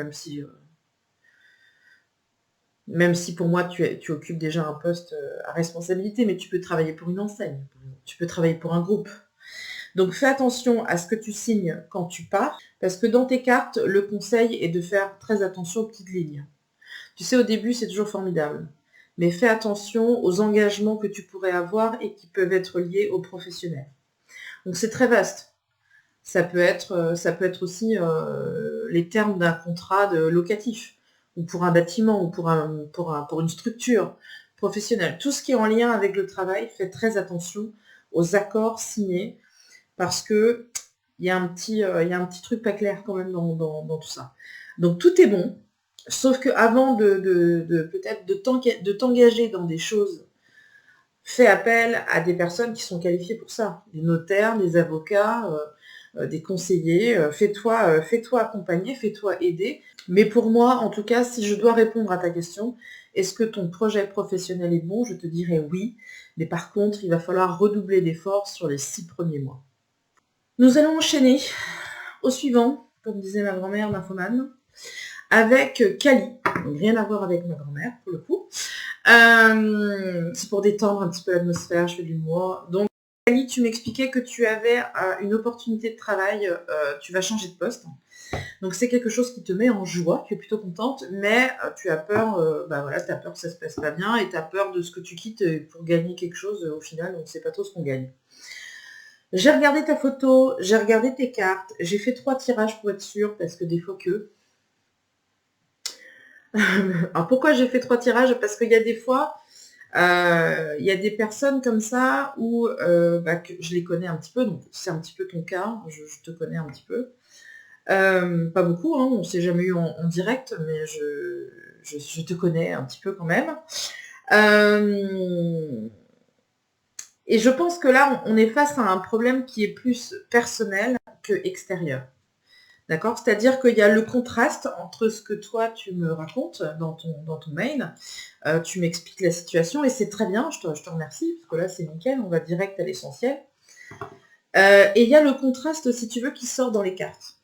S1: même si pour moi tu occupes déjà un poste à responsabilité, mais tu peux travailler pour une enseigne, tu peux travailler pour un groupe. Donc fais attention à ce que tu signes quand tu pars, parce que dans tes cartes, le conseil est de faire très attention aux petites lignes. Tu sais, au début, c'est toujours formidable. Mais fais attention aux engagements que tu pourrais avoir et qui peuvent être liés aux professionnels. Donc c'est très vaste. Ça peut être aussi les termes d'un contrat locatif, ou pour un bâtiment, ou pour une structure professionnelle. Tout ce qui est en lien avec le travail, fais très attention aux accords signés, parce que il y a un petit truc pas clair quand même dans tout ça. Donc tout est bon, sauf que avant peut-être de t'engager dans des choses, fais appel à des personnes qui sont qualifiées pour ça, des notaires, des avocats, des conseillers. Fais-toi accompagner, fais-toi aider. Mais pour moi, en tout cas, si je dois répondre à ta question, est-ce que ton projet professionnel est bon? Je te dirais oui. Mais par contre, il va falloir redoubler d'efforts sur les 6 premiers mois. Nous allons enchaîner au suivant, comme disait ma grand-mère nymphomane, avec Kali. Donc rien à voir avec ma grand-mère, pour le coup. C'est pour détendre un petit peu l'atmosphère, je fais de l'humour. Donc, Kali, tu m'expliquais que tu avais une opportunité de travail, tu vas changer de poste. Donc, c'est quelque chose qui te met en joie, tu es plutôt contente, mais tu as peur, tu as peur que ça se passe pas bien et tu as peur de ce que tu quittes pour gagner quelque chose. Au final, on ne sait pas trop ce qu'on gagne. J'ai regardé ta photo, j'ai regardé tes cartes, j'ai fait 3 tirages pour être sûre, parce que des fois que... Alors pourquoi j'ai fait 3 tirages? Parce qu'il y a des fois, il y a des personnes comme ça où que je les connais un petit peu, donc c'est un petit peu ton cas, je te connais un petit peu. Pas beaucoup, hein, on ne s'est jamais eu en direct, mais je te connais un petit peu quand même. Et je pense que là, on est face à un problème qui est plus personnel que extérieur. D'accord? C'est-à-dire qu'il y a le contraste entre ce que toi, tu me racontes dans ton mail. Tu m'expliques la situation et c'est très bien, je te remercie, parce que là, c'est nickel, on va direct à l'essentiel. Et il y a le contraste, si tu veux, qui sort dans les cartes.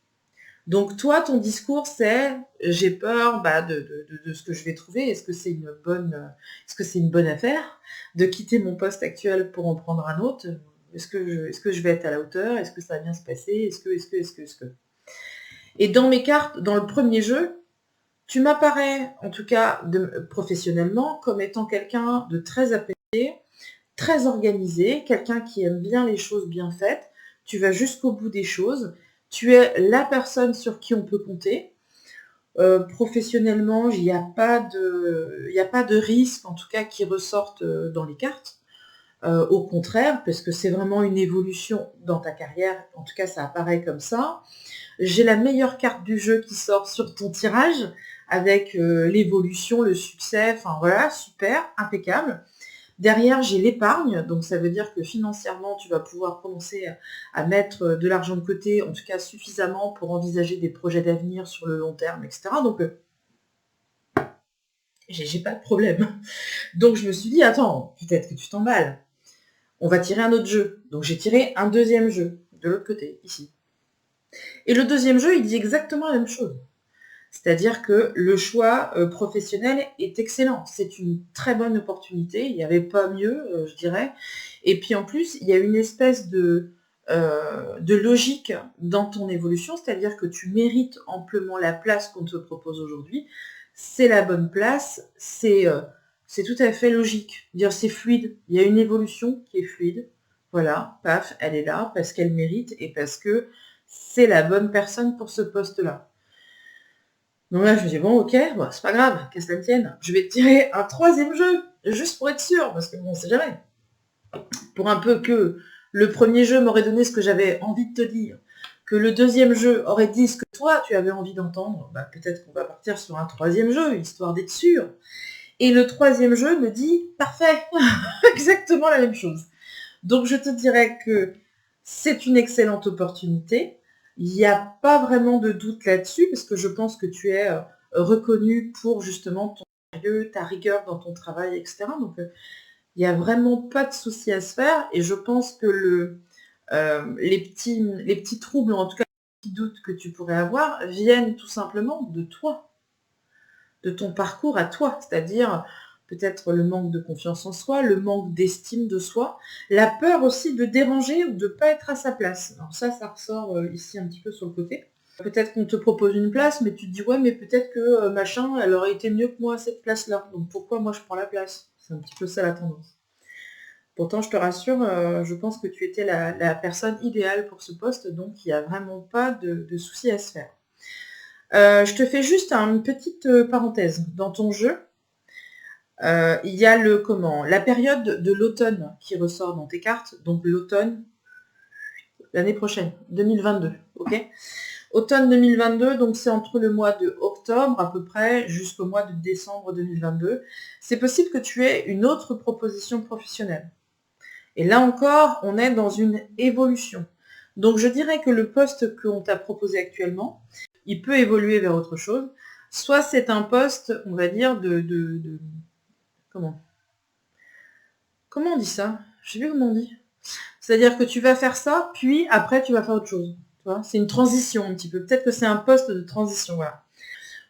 S1: Donc toi, ton discours, c'est j'ai peur de ce que je vais trouver. Est-ce que c'est une bonne affaire de quitter mon poste actuel pour en prendre un autre? Est-ce que je vais être à la hauteur? Est-ce que ça va bien se passer? Est-ce que... Et dans mes cartes, dans le premier jeu, tu m'apparais, en tout cas professionnellement, comme étant quelqu'un de très apprécié, très organisé, quelqu'un qui aime bien les choses bien faites. Tu vas jusqu'au bout des choses. Tu es la personne sur qui on peut compter. Professionnellement, il n'y a pas de risque, en tout cas, qui ressortent dans les cartes. Au contraire, parce que c'est vraiment une évolution dans ta carrière. En tout cas, ça apparaît comme ça. J'ai la meilleure carte du jeu qui sort sur ton tirage, avec l'évolution, le succès, enfin voilà, super, impeccable. Derrière, j'ai l'épargne, donc ça veut dire que financièrement, tu vas pouvoir commencer à mettre de l'argent de côté, en tout cas suffisamment pour envisager des projets d'avenir sur le long terme, etc. Donc, j'ai pas de problème. Donc, je me suis dit, attends, peut-être que tu t'emballes. On va tirer un autre jeu. Donc, j'ai tiré un deuxième jeu, de l'autre côté, ici. Et le deuxième jeu, il dit exactement la même chose. C'est-à-dire que le choix professionnel est excellent. C'est une très bonne opportunité. Il n'y avait pas mieux, je dirais. Et puis en plus, il y a une espèce de logique dans ton évolution, c'est-à-dire que tu mérites amplement la place qu'on te propose aujourd'hui. C'est la bonne place, c'est tout à fait logique. Dire c'est fluide. Il y a une évolution qui est fluide. Voilà, paf, elle est là parce qu'elle mérite et parce que c'est la bonne personne pour ce poste-là. Donc là, je me dis, bon, ok, c'est pas grave, qu'à cela ne tienne. Je vais tirer un troisième jeu, juste pour être sûr, parce que bon, on sait jamais. Pour un peu que le premier jeu m'aurait donné ce que j'avais envie de te dire, que le deuxième jeu aurait dit ce que toi, tu avais envie d'entendre, peut-être qu'on va partir sur un troisième jeu, histoire d'être sûr. Et le troisième jeu me dit, parfait, exactement la même chose. Donc je te dirais que c'est une excellente opportunité. Il n'y a pas vraiment de doute là-dessus, parce que je pense que tu es reconnu pour justement ton sérieux, ta rigueur dans ton travail, etc. Donc il n'y a vraiment pas de souci à se faire. Et je pense que les petits troubles, en tout cas les petits doutes que tu pourrais avoir, viennent tout simplement de toi, de ton parcours à toi. C'est-à-dire, peut-être le manque de confiance en soi, le manque d'estime de soi, la peur aussi de déranger ou de ne pas être à sa place. Alors ça ressort ici un petit peu sur le côté. Peut-être qu'on te propose une place, mais tu te dis ouais, mais peut-être que machin, elle aurait été mieux que moi à cette place-là. Donc pourquoi moi je prends la place? C'est un petit peu ça la tendance. Pourtant, je te rassure, je pense que tu étais la personne idéale pour ce poste, donc il n'y a vraiment pas de souci à se faire. Je te fais juste une petite parenthèse. Dans ton jeu, il y a la période de l'automne qui ressort dans tes cartes, donc l'automne l'année prochaine, 2022, ok? Automne 2022, donc c'est entre le mois de octobre à peu près jusqu'au mois de décembre 2022. C'est possible que tu aies une autre proposition professionnelle. Et là encore, on est dans une évolution. Donc je dirais que le poste qu'on t'a proposé actuellement, il peut évoluer vers autre chose. Soit c'est un poste, on va dire, comment on dit ça? Je sais plus comment on dit. C'est-à-dire que tu vas faire ça, puis après tu vas faire autre chose. Tu vois, c'est une transition un petit peu. Peut-être que c'est un poste de transition, voilà.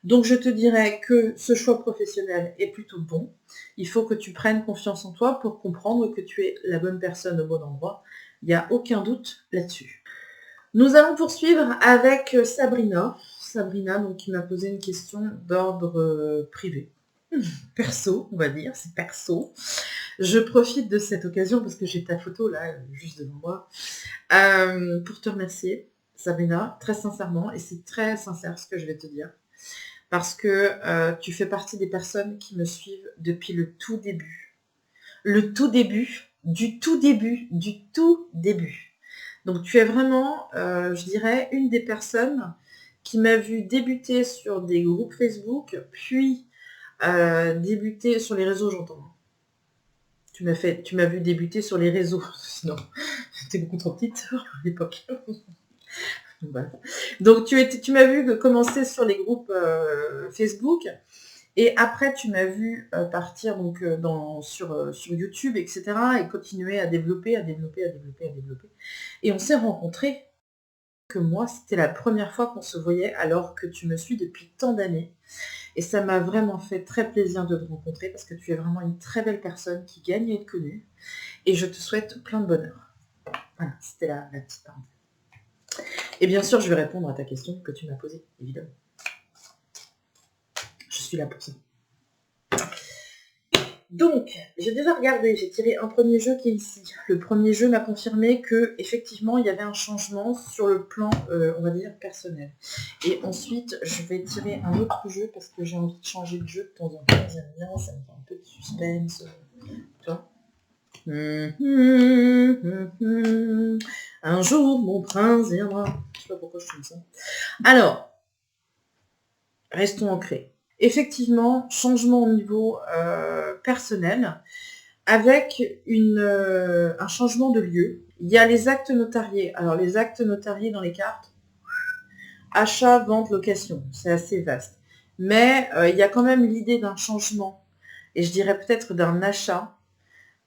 S1: Donc je te dirais que ce choix professionnel est plutôt bon. Il faut que tu prennes confiance en toi pour comprendre que tu es la bonne personne au bon endroit. Il n'y a aucun doute là-dessus. Nous allons poursuivre avec Sabrina. Sabrina, donc, qui m'a posé une question d'ordre privé. Perso, on va dire, c'est perso. Je profite de cette occasion, parce que j'ai ta photo là, juste devant moi, pour te remercier, Sabrina, très sincèrement, et c'est très sincère ce que je vais te dire. Parce que tu fais partie des personnes qui me suivent depuis le tout début. Le tout début, du tout début, du tout début. Donc tu es vraiment, je dirais, une des personnes qui m'a vu débuter sur des groupes Facebook, puis débuter sur les réseaux, j'entends. Tu m'as vu débuter sur les réseaux, sinon j'étais beaucoup trop petite à l'époque. Voilà. Donc tu m'as vu commencer sur les groupes Facebook et après tu m'as vu partir donc sur YouTube, etc. et continuer à développer. Et on s'est rencontrés que moi, c'était la première fois qu'on se voyait alors que tu me suis depuis tant d'années. Et ça m'a vraiment fait très plaisir de te rencontrer parce que tu es vraiment une très belle personne qui gagne à être connue. Et je te souhaite plein de bonheur. Voilà, c'était la petite parenthèse. Et bien sûr, je vais répondre à ta question que tu m'as posée, évidemment. Je suis là pour ça. Donc, j'ai déjà regardé, j'ai tiré un premier jeu qui est ici. Le premier jeu m'a confirmé que effectivement il y avait un changement sur le plan, on va dire, personnel. Et ensuite, je vais tirer un autre jeu parce que j'ai envie de changer de jeu de temps en temps. J'aime bien, ça me fait un peu de suspense. Tu vois. Un jour, mon prince viendra. Je sais pas pourquoi je chante ça. Alors, restons ancrés. Effectivement, changement au niveau personnel, avec un changement de lieu. Il y a les actes notariés. Alors les actes notariés dans les cartes, achat, vente, location, c'est assez vaste. Mais il y a quand même l'idée d'un changement, et je dirais peut-être d'un achat,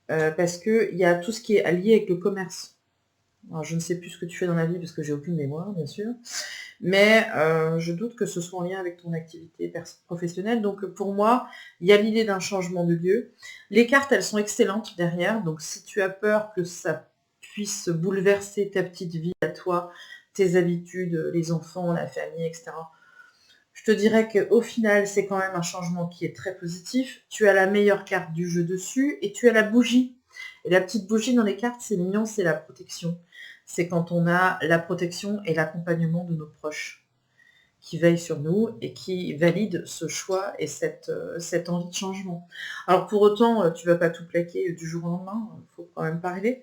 S1: parce qu'il y a tout ce qui est lié avec le commerce. Alors, je ne sais plus ce que tu fais dans la vie, parce que j'ai aucune mémoire, bien sûr. Mais je doute que ce soit en lien avec ton activité professionnelle. Donc pour moi, il y a l'idée d'un changement de lieu. Les cartes, elles sont excellentes derrière. Donc si tu as peur que ça puisse bouleverser ta petite vie à toi, tes habitudes, les enfants, la famille, etc., je te dirais qu'au final, c'est quand même un changement qui est très positif. Tu as la meilleure carte du jeu dessus et tu as la bougie. Et la petite bougie dans les cartes, c'est mignon, c'est la protection. C'est quand on a la protection et l'accompagnement de nos proches qui veillent sur nous et qui valident ce choix et cette envie de changement. Alors pour autant, tu ne vas pas tout plaquer du jour au lendemain, il ne faut quand même pas rêver.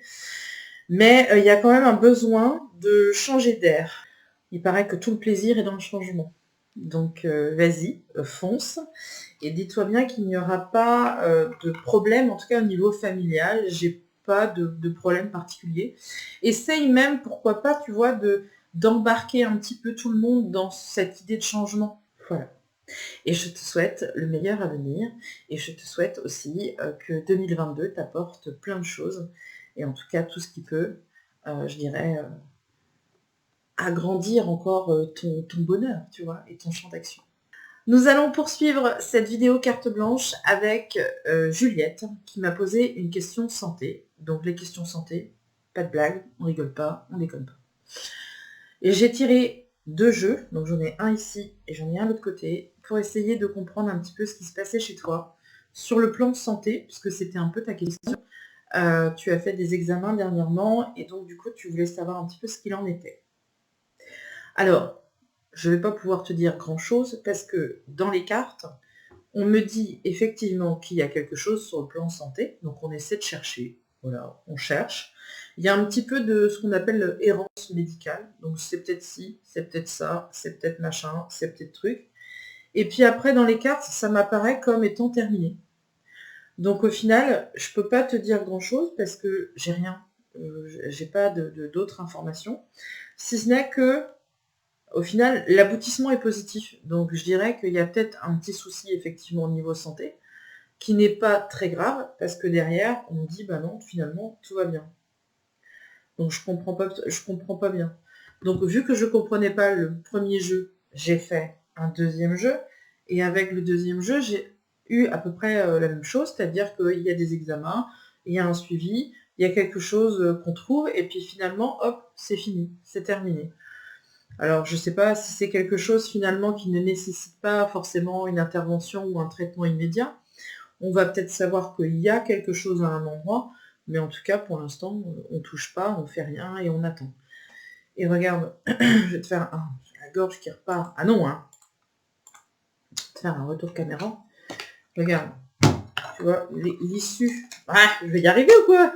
S1: Mais il y a quand même un besoin de changer d'air. Il paraît que tout le plaisir est dans le changement. Donc vas-y, fonce. Et dis-toi bien qu'il n'y aura pas de problème, en tout cas au niveau familial. J'ai pas de problème particulier. Essaye même, pourquoi pas, tu vois, d'embarquer un petit peu tout le monde dans cette idée de changement. Voilà. Et je te souhaite le meilleur à venir. Et je te souhaite aussi que 2022 t'apporte plein de choses. Et en tout cas, tout ce qui peut, je dirais, agrandir encore ton bonheur, tu vois, et ton champ d'action. Nous allons poursuivre cette vidéo carte blanche avec Juliette qui m'a posé une question santé. Donc les questions santé, pas de blague, on rigole pas, on déconne pas. Et j'ai tiré 2 jeux, donc j'en ai un ici et j'en ai un de l'autre côté, pour essayer de comprendre un petit peu ce qui se passait chez toi sur le plan de santé, puisque c'était un peu ta question. Tu as fait des examens dernièrement et donc du coup tu voulais savoir un petit peu ce qu'il en était. Alors, je ne vais pas pouvoir te dire grand-chose parce que dans les cartes, on me dit effectivement qu'il y a quelque chose sur le plan santé, donc on essaie de chercher. Voilà, on cherche. Il y a un petit peu de ce qu'on appelle errance médicale, donc c'est peut-être ci, c'est peut-être ça, c'est peut-être machin, c'est peut-être truc. Et puis après, dans les cartes, ça m'apparaît comme étant terminé. Donc au final, je peux pas te dire grand-chose parce que j'ai rien, j'ai pas d'autres informations, si ce n'est que au final, l'aboutissement est positif. Donc je dirais qu'il y a peut-être un petit souci effectivement au niveau santé, qui n'est pas très grave, parce que derrière, on me dit, bah non, finalement, tout va bien. Donc je comprends pas bien. Donc vu que je comprenais pas le premier jeu, j'ai fait un deuxième jeu, et avec le deuxième jeu, j'ai eu à peu près la même chose, c'est-à-dire qu'il y a des examens, il y a un suivi, il y a quelque chose qu'on trouve, et puis finalement, hop, c'est fini, c'est terminé. Alors, je ne sais pas si c'est quelque chose finalement qui ne nécessite pas forcément une intervention ou un traitement immédiat. On va peut-être savoir qu'il y a quelque chose à un endroit, mais en tout cas, pour l'instant, on ne touche pas, on ne fait rien et on attend. Et regarde, je vais te faire la gorge qui repart. Ah non, hein. Je vais te faire un retour caméra. Regarde, tu vois, l'issue. Ah, je vais y arriver ou quoi?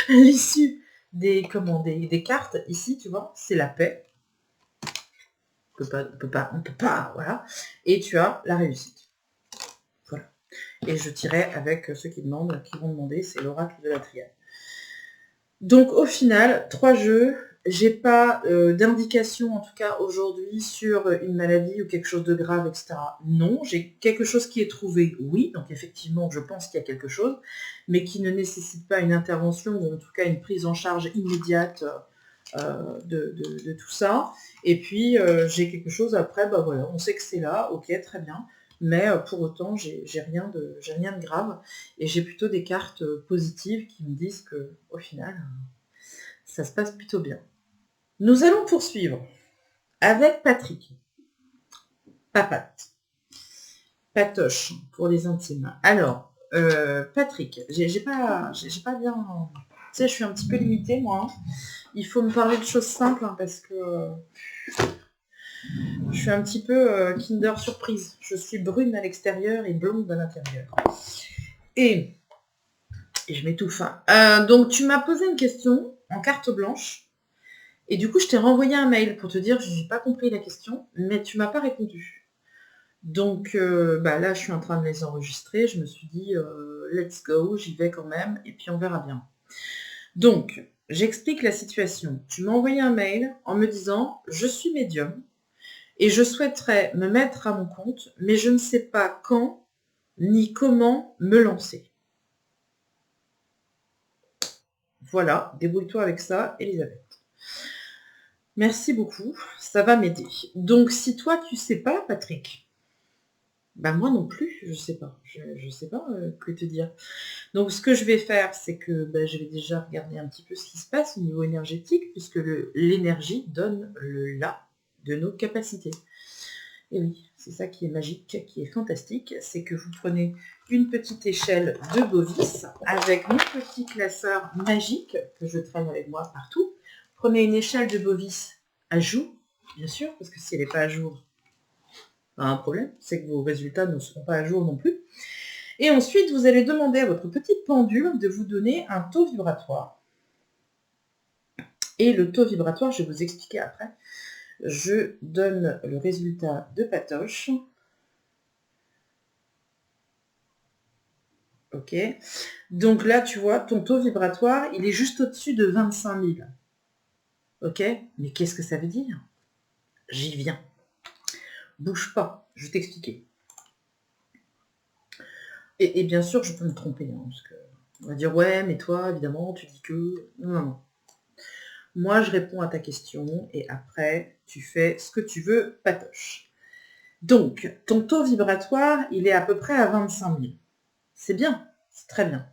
S1: L'issue des cartes, ici, tu vois, c'est la paix. On peut pas, voilà. Et tu as la réussite. Voilà. Et je tirais avec ceux qui vont demander, c'est l'oracle de la triade. Donc au final, 3 jeux, j'ai pas d'indication en tout cas aujourd'hui sur une maladie ou quelque chose de grave, etc. Non, j'ai quelque chose qui est trouvé, oui, donc effectivement je pense qu'il y a quelque chose, mais qui ne nécessite pas une intervention ou en tout cas une prise en charge immédiate de tout ça. Et puis j'ai quelque chose après, bah voilà, on sait que c'est là, ok, très bien, mais pour autant j'ai rien de grave, et j'ai plutôt des cartes positives qui me disent que au final ça se passe plutôt bien. Nous allons poursuivre avec Patrick. Papat. Patoche pour les intimes. Alors, Patrick, j'ai pas bien. Tu sais, je suis un petit peu limitée, moi. Il faut me parler de choses simples, hein, parce que je suis un petit peu Kinder Surprise. Je suis brune à l'extérieur et blonde à l'intérieur. Et je m'étouffe. Donc, tu m'as posé une question en carte blanche. Et du coup, je t'ai renvoyé un mail pour te dire que je n'ai pas compris la question, mais tu m'as pas répondu. Donc là, je suis en train de les enregistrer. Je me suis dit, let's go, j'y vais quand même, et puis on verra bien. Donc, j'explique la situation. Tu m'as envoyé un mail en me disant, je suis médium, et je souhaiterais me mettre à mon compte, mais je ne sais pas quand ni comment me lancer. Voilà, débrouille-toi avec ça, Elisabeth. Merci beaucoup, ça va m'aider. Donc, si toi, tu sais pas, Patrick, moi non plus, je sais pas. Je sais pas que te dire. Donc, ce que je vais faire, c'est que je vais déjà regarder un petit peu ce qui se passe au niveau énergétique, puisque l'énergie donne le là de nos capacités. Et oui, c'est ça qui est magique, qui est fantastique, c'est que vous prenez une petite échelle de Bovis avec mon petit classeur magique que je traîne avec moi partout. Prenez une échelle de Bovis à jour, bien sûr, parce que si elle n'est pas à jour, un problème, c'est que vos résultats ne seront pas à jour non plus. Et ensuite, vous allez demander à votre petite pendule de vous donner un taux vibratoire. Et le taux vibratoire, je vais vous expliquer après. Je donne le résultat de Patoche. Ok. Donc là, tu vois, ton taux vibratoire, il est juste au-dessus de 25 000. Ok. Mais qu'est-ce que ça veut dire? J'y viens. Bouge pas, je vais t'expliquer. Et bien sûr, je peux me tromper, hein, parce que on va dire, ouais, mais toi, évidemment, tu dis que... Non. Moi, je réponds à ta question, et après, tu fais ce que tu veux, Patoche. Donc, ton taux vibratoire, il est à peu près à 25 000. C'est bien, c'est très bien.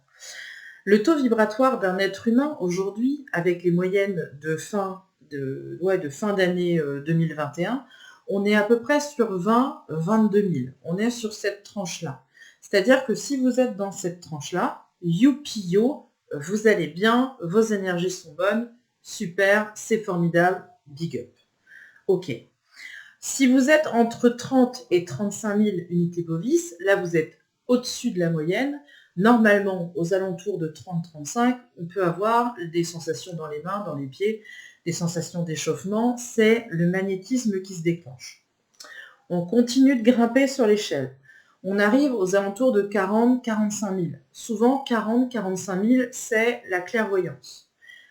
S1: Le taux vibratoire d'un être humain aujourd'hui, avec les moyennes de fin d'année 2021, on est à peu près sur 20-22 000. On est sur cette tranche-là. C'est-à-dire que si vous êtes dans cette tranche-là, youpi yo, vous allez bien, vos énergies sont bonnes, super, c'est formidable, big up. Ok. Si vous êtes entre 30 et 35 000 unités bovis, là vous êtes au-dessus de la moyenne. Normalement, aux alentours de 30-35, on peut avoir des sensations dans les mains, dans les pieds, des sensations d'échauffement. C'est le magnétisme qui se déclenche. On continue de grimper sur l'échelle. On arrive aux alentours de 40-45 000. Souvent, 40-45 000, c'est la clairvoyance.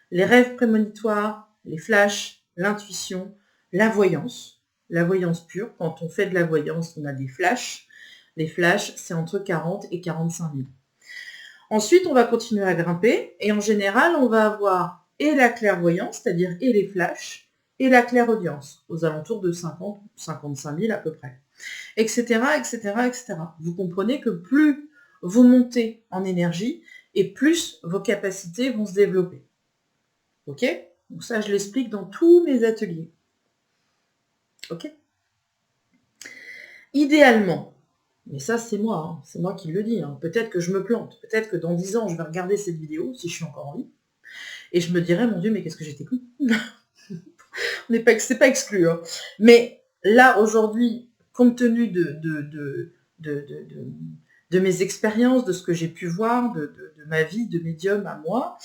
S1: Les rêves prémonitoires, les flashs, l'intuition, la voyance pure. Quand on fait de la voyance, on a des flashs. Les flashs, c'est entre 40 et 45 000. Ensuite, on va continuer à grimper et en général, on va avoir et la clairvoyance, c'est-à-dire et les flashs, et la clairaudience, aux alentours de 50, 55 000 à peu près, etc., etc., etc. Vous comprenez que plus vous montez en énergie et plus vos capacités vont se développer. Ok? Donc ça, je l'explique dans tous mes ateliers. Ok? Idéalement, mais ça c'est moi qui le dis, peut-être que je me plante, peut-être que dans 10 ans, je vais regarder cette vidéo, si je suis encore en vie, et je me dirai, mon Dieu, mais qu'est-ce que j'étais con. C'est pas exclu. Mais là, aujourd'hui, compte tenu de mes expériences, de ce que j'ai pu voir, de ma vie de médium à moi,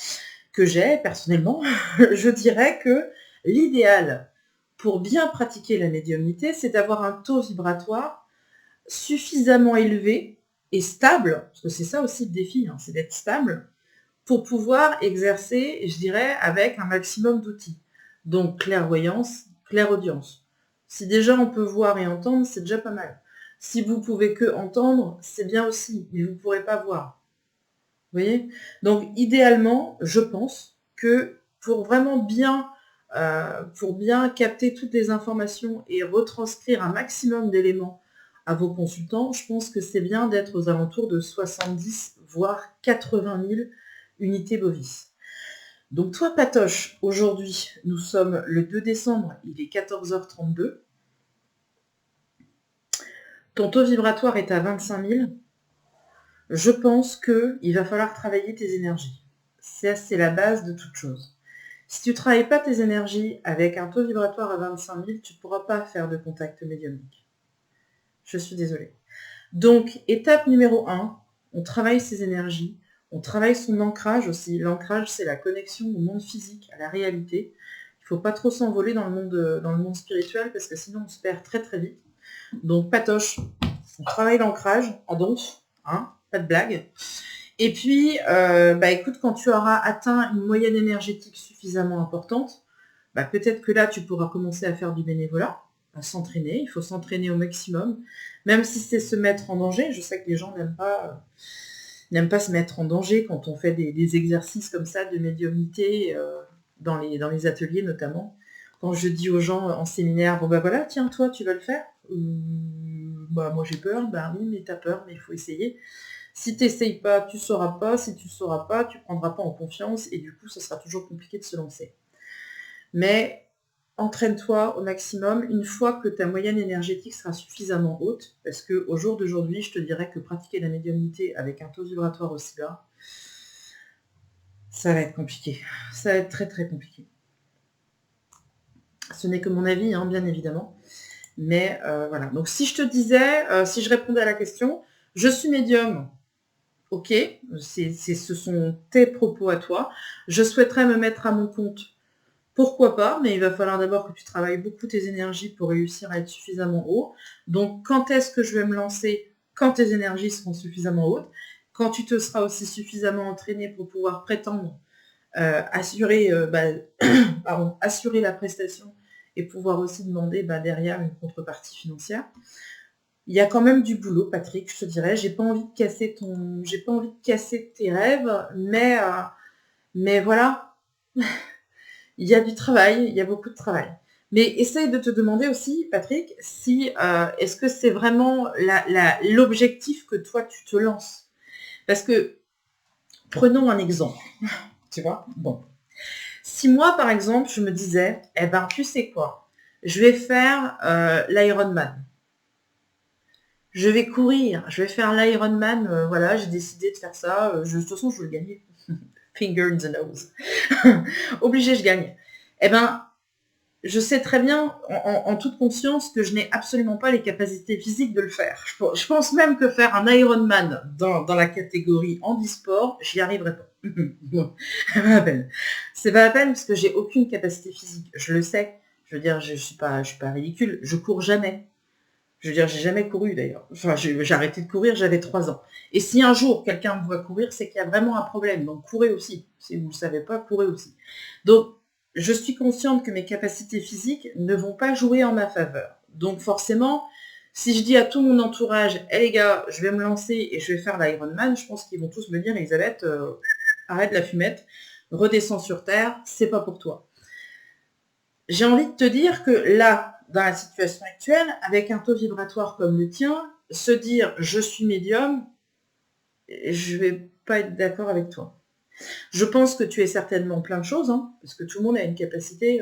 S1: que j'ai personnellement, je dirais que l'idéal pour bien pratiquer la médiumnité, c'est d'avoir un taux vibratoire suffisamment élevé et stable, parce que c'est ça aussi le défi, c'est d'être stable, pour pouvoir exercer, je dirais, avec un maximum d'outils. Donc clairvoyance, clairaudience. Si déjà on peut voir et entendre, c'est déjà pas mal. Si vous pouvez que entendre, c'est bien aussi, mais vous ne pourrez pas voir. Vous voyez? Donc idéalement, je pense que pour vraiment bien capter toutes les informations et retranscrire un maximum d'éléments à vos consultants, je pense que c'est bien d'être aux alentours de 70 voire 80 000 unités bovis. Donc toi Patoche, aujourd'hui nous sommes le 2 décembre, il est 14h32. Ton taux vibratoire est à 25 000. Je pense qu'il va falloir travailler tes énergies. C'est la base de toute chose. Si tu ne travailles pas tes énergies avec un taux vibratoire à 25 000, tu ne pourras pas faire de contact médiumnique. Je suis désolée. Donc, étape numéro 1, on travaille ses énergies, on travaille son ancrage aussi. L'ancrage, c'est la connexion au monde physique, à la réalité. Il ne faut pas trop s'envoler dans le monde spirituel parce que sinon on se perd très très vite. Donc, Patoche, on travaille l'ancrage à donf, pas de blague. Et puis, écoute, quand tu auras atteint une moyenne énergétique suffisamment importante, peut-être que là, tu pourras commencer à faire du bénévolat, à s'entraîner. Il faut s'entraîner au maximum, même si c'est se mettre en danger. Je sais que les gens n'aiment pas se mettre en danger quand on fait des exercices comme ça de médiumnité dans les ateliers notamment. Quand je dis aux gens en séminaire, bon voilà, tiens, toi, tu vas le faire moi j'ai peur, oui, mais t'as peur, mais il faut essayer. Si tu n'essayes pas, tu ne sauras pas. Si tu ne sauras pas, tu ne prendras pas en confiance et du coup, ce sera toujours compliqué de se lancer. Mais entraîne-toi au maximum une fois que ta moyenne énergétique sera suffisamment haute, parce qu'au jour d'aujourd'hui, je te dirais que pratiquer la médiumnité avec un taux vibratoire aussi bas, ça va être compliqué. Ça va être très très compliqué. Ce n'est que mon avis, bien évidemment. Mais voilà. Donc si je te disais, si je répondais à la question, je suis médium. Ok, ce sont tes propos à toi. Je souhaiterais me mettre à mon compte. Pourquoi pas, mais il va falloir d'abord que tu travailles beaucoup tes énergies pour réussir à être suffisamment haut. Donc, quand est-ce que je vais me lancer? Quand tes énergies seront suffisamment hautes, quand tu te seras aussi suffisamment entraîné pour pouvoir prétendre assurer la prestation et pouvoir aussi demander derrière une contrepartie financière. Il y a quand même du boulot, Patrick, je te dirais. J'ai pas envie de casser tes rêves, mais voilà. Il y a du travail, il y a beaucoup de travail. Mais essaye de te demander aussi, Patrick, si est-ce que c'est vraiment l'objectif que toi tu te lances. Parce que, prenons un exemple, tu vois. Bon, si moi par exemple je me disais, eh ben tu sais quoi, je vais faire l'Ironman. Je vais courir, je vais faire l'Ironman, voilà, j'ai décidé de faire ça, de toute façon je veux le gagner. Finger in the nose. Obligé, je gagne. Eh ben, je sais très bien, en toute conscience, que je n'ai absolument pas les capacités physiques de le faire. Je pense même que faire un Ironman dans la catégorie handisport, j'y arriverai pas. Non, c'est pas la peine. C'est pas la peine parce que j'ai aucune capacité physique. Je le sais. Je veux dire, je suis pas ridicule. Je cours jamais. Je veux dire, j'ai jamais couru d'ailleurs. Enfin, j'ai arrêté de courir, j'avais 3 ans. Et si un jour quelqu'un me voit courir, c'est qu'il y a vraiment un problème. Donc courez aussi. Si vous ne le savez pas, courez aussi. Donc, je suis consciente que mes capacités physiques ne vont pas jouer en ma faveur. Donc forcément, si je dis à tout mon entourage, hé les gars, je vais me lancer et je vais faire l'Ironman, je pense qu'ils vont tous me dire, Elisabeth, arrête la fumette, redescends sur terre, c'est pas pour toi. J'ai envie de te dire que là, dans la situation actuelle, avec un taux vibratoire comme le tien, se dire je suis médium, je vais pas être d'accord avec toi. Je pense que tu es certainement plein de choses, hein, parce que tout le monde a une capacité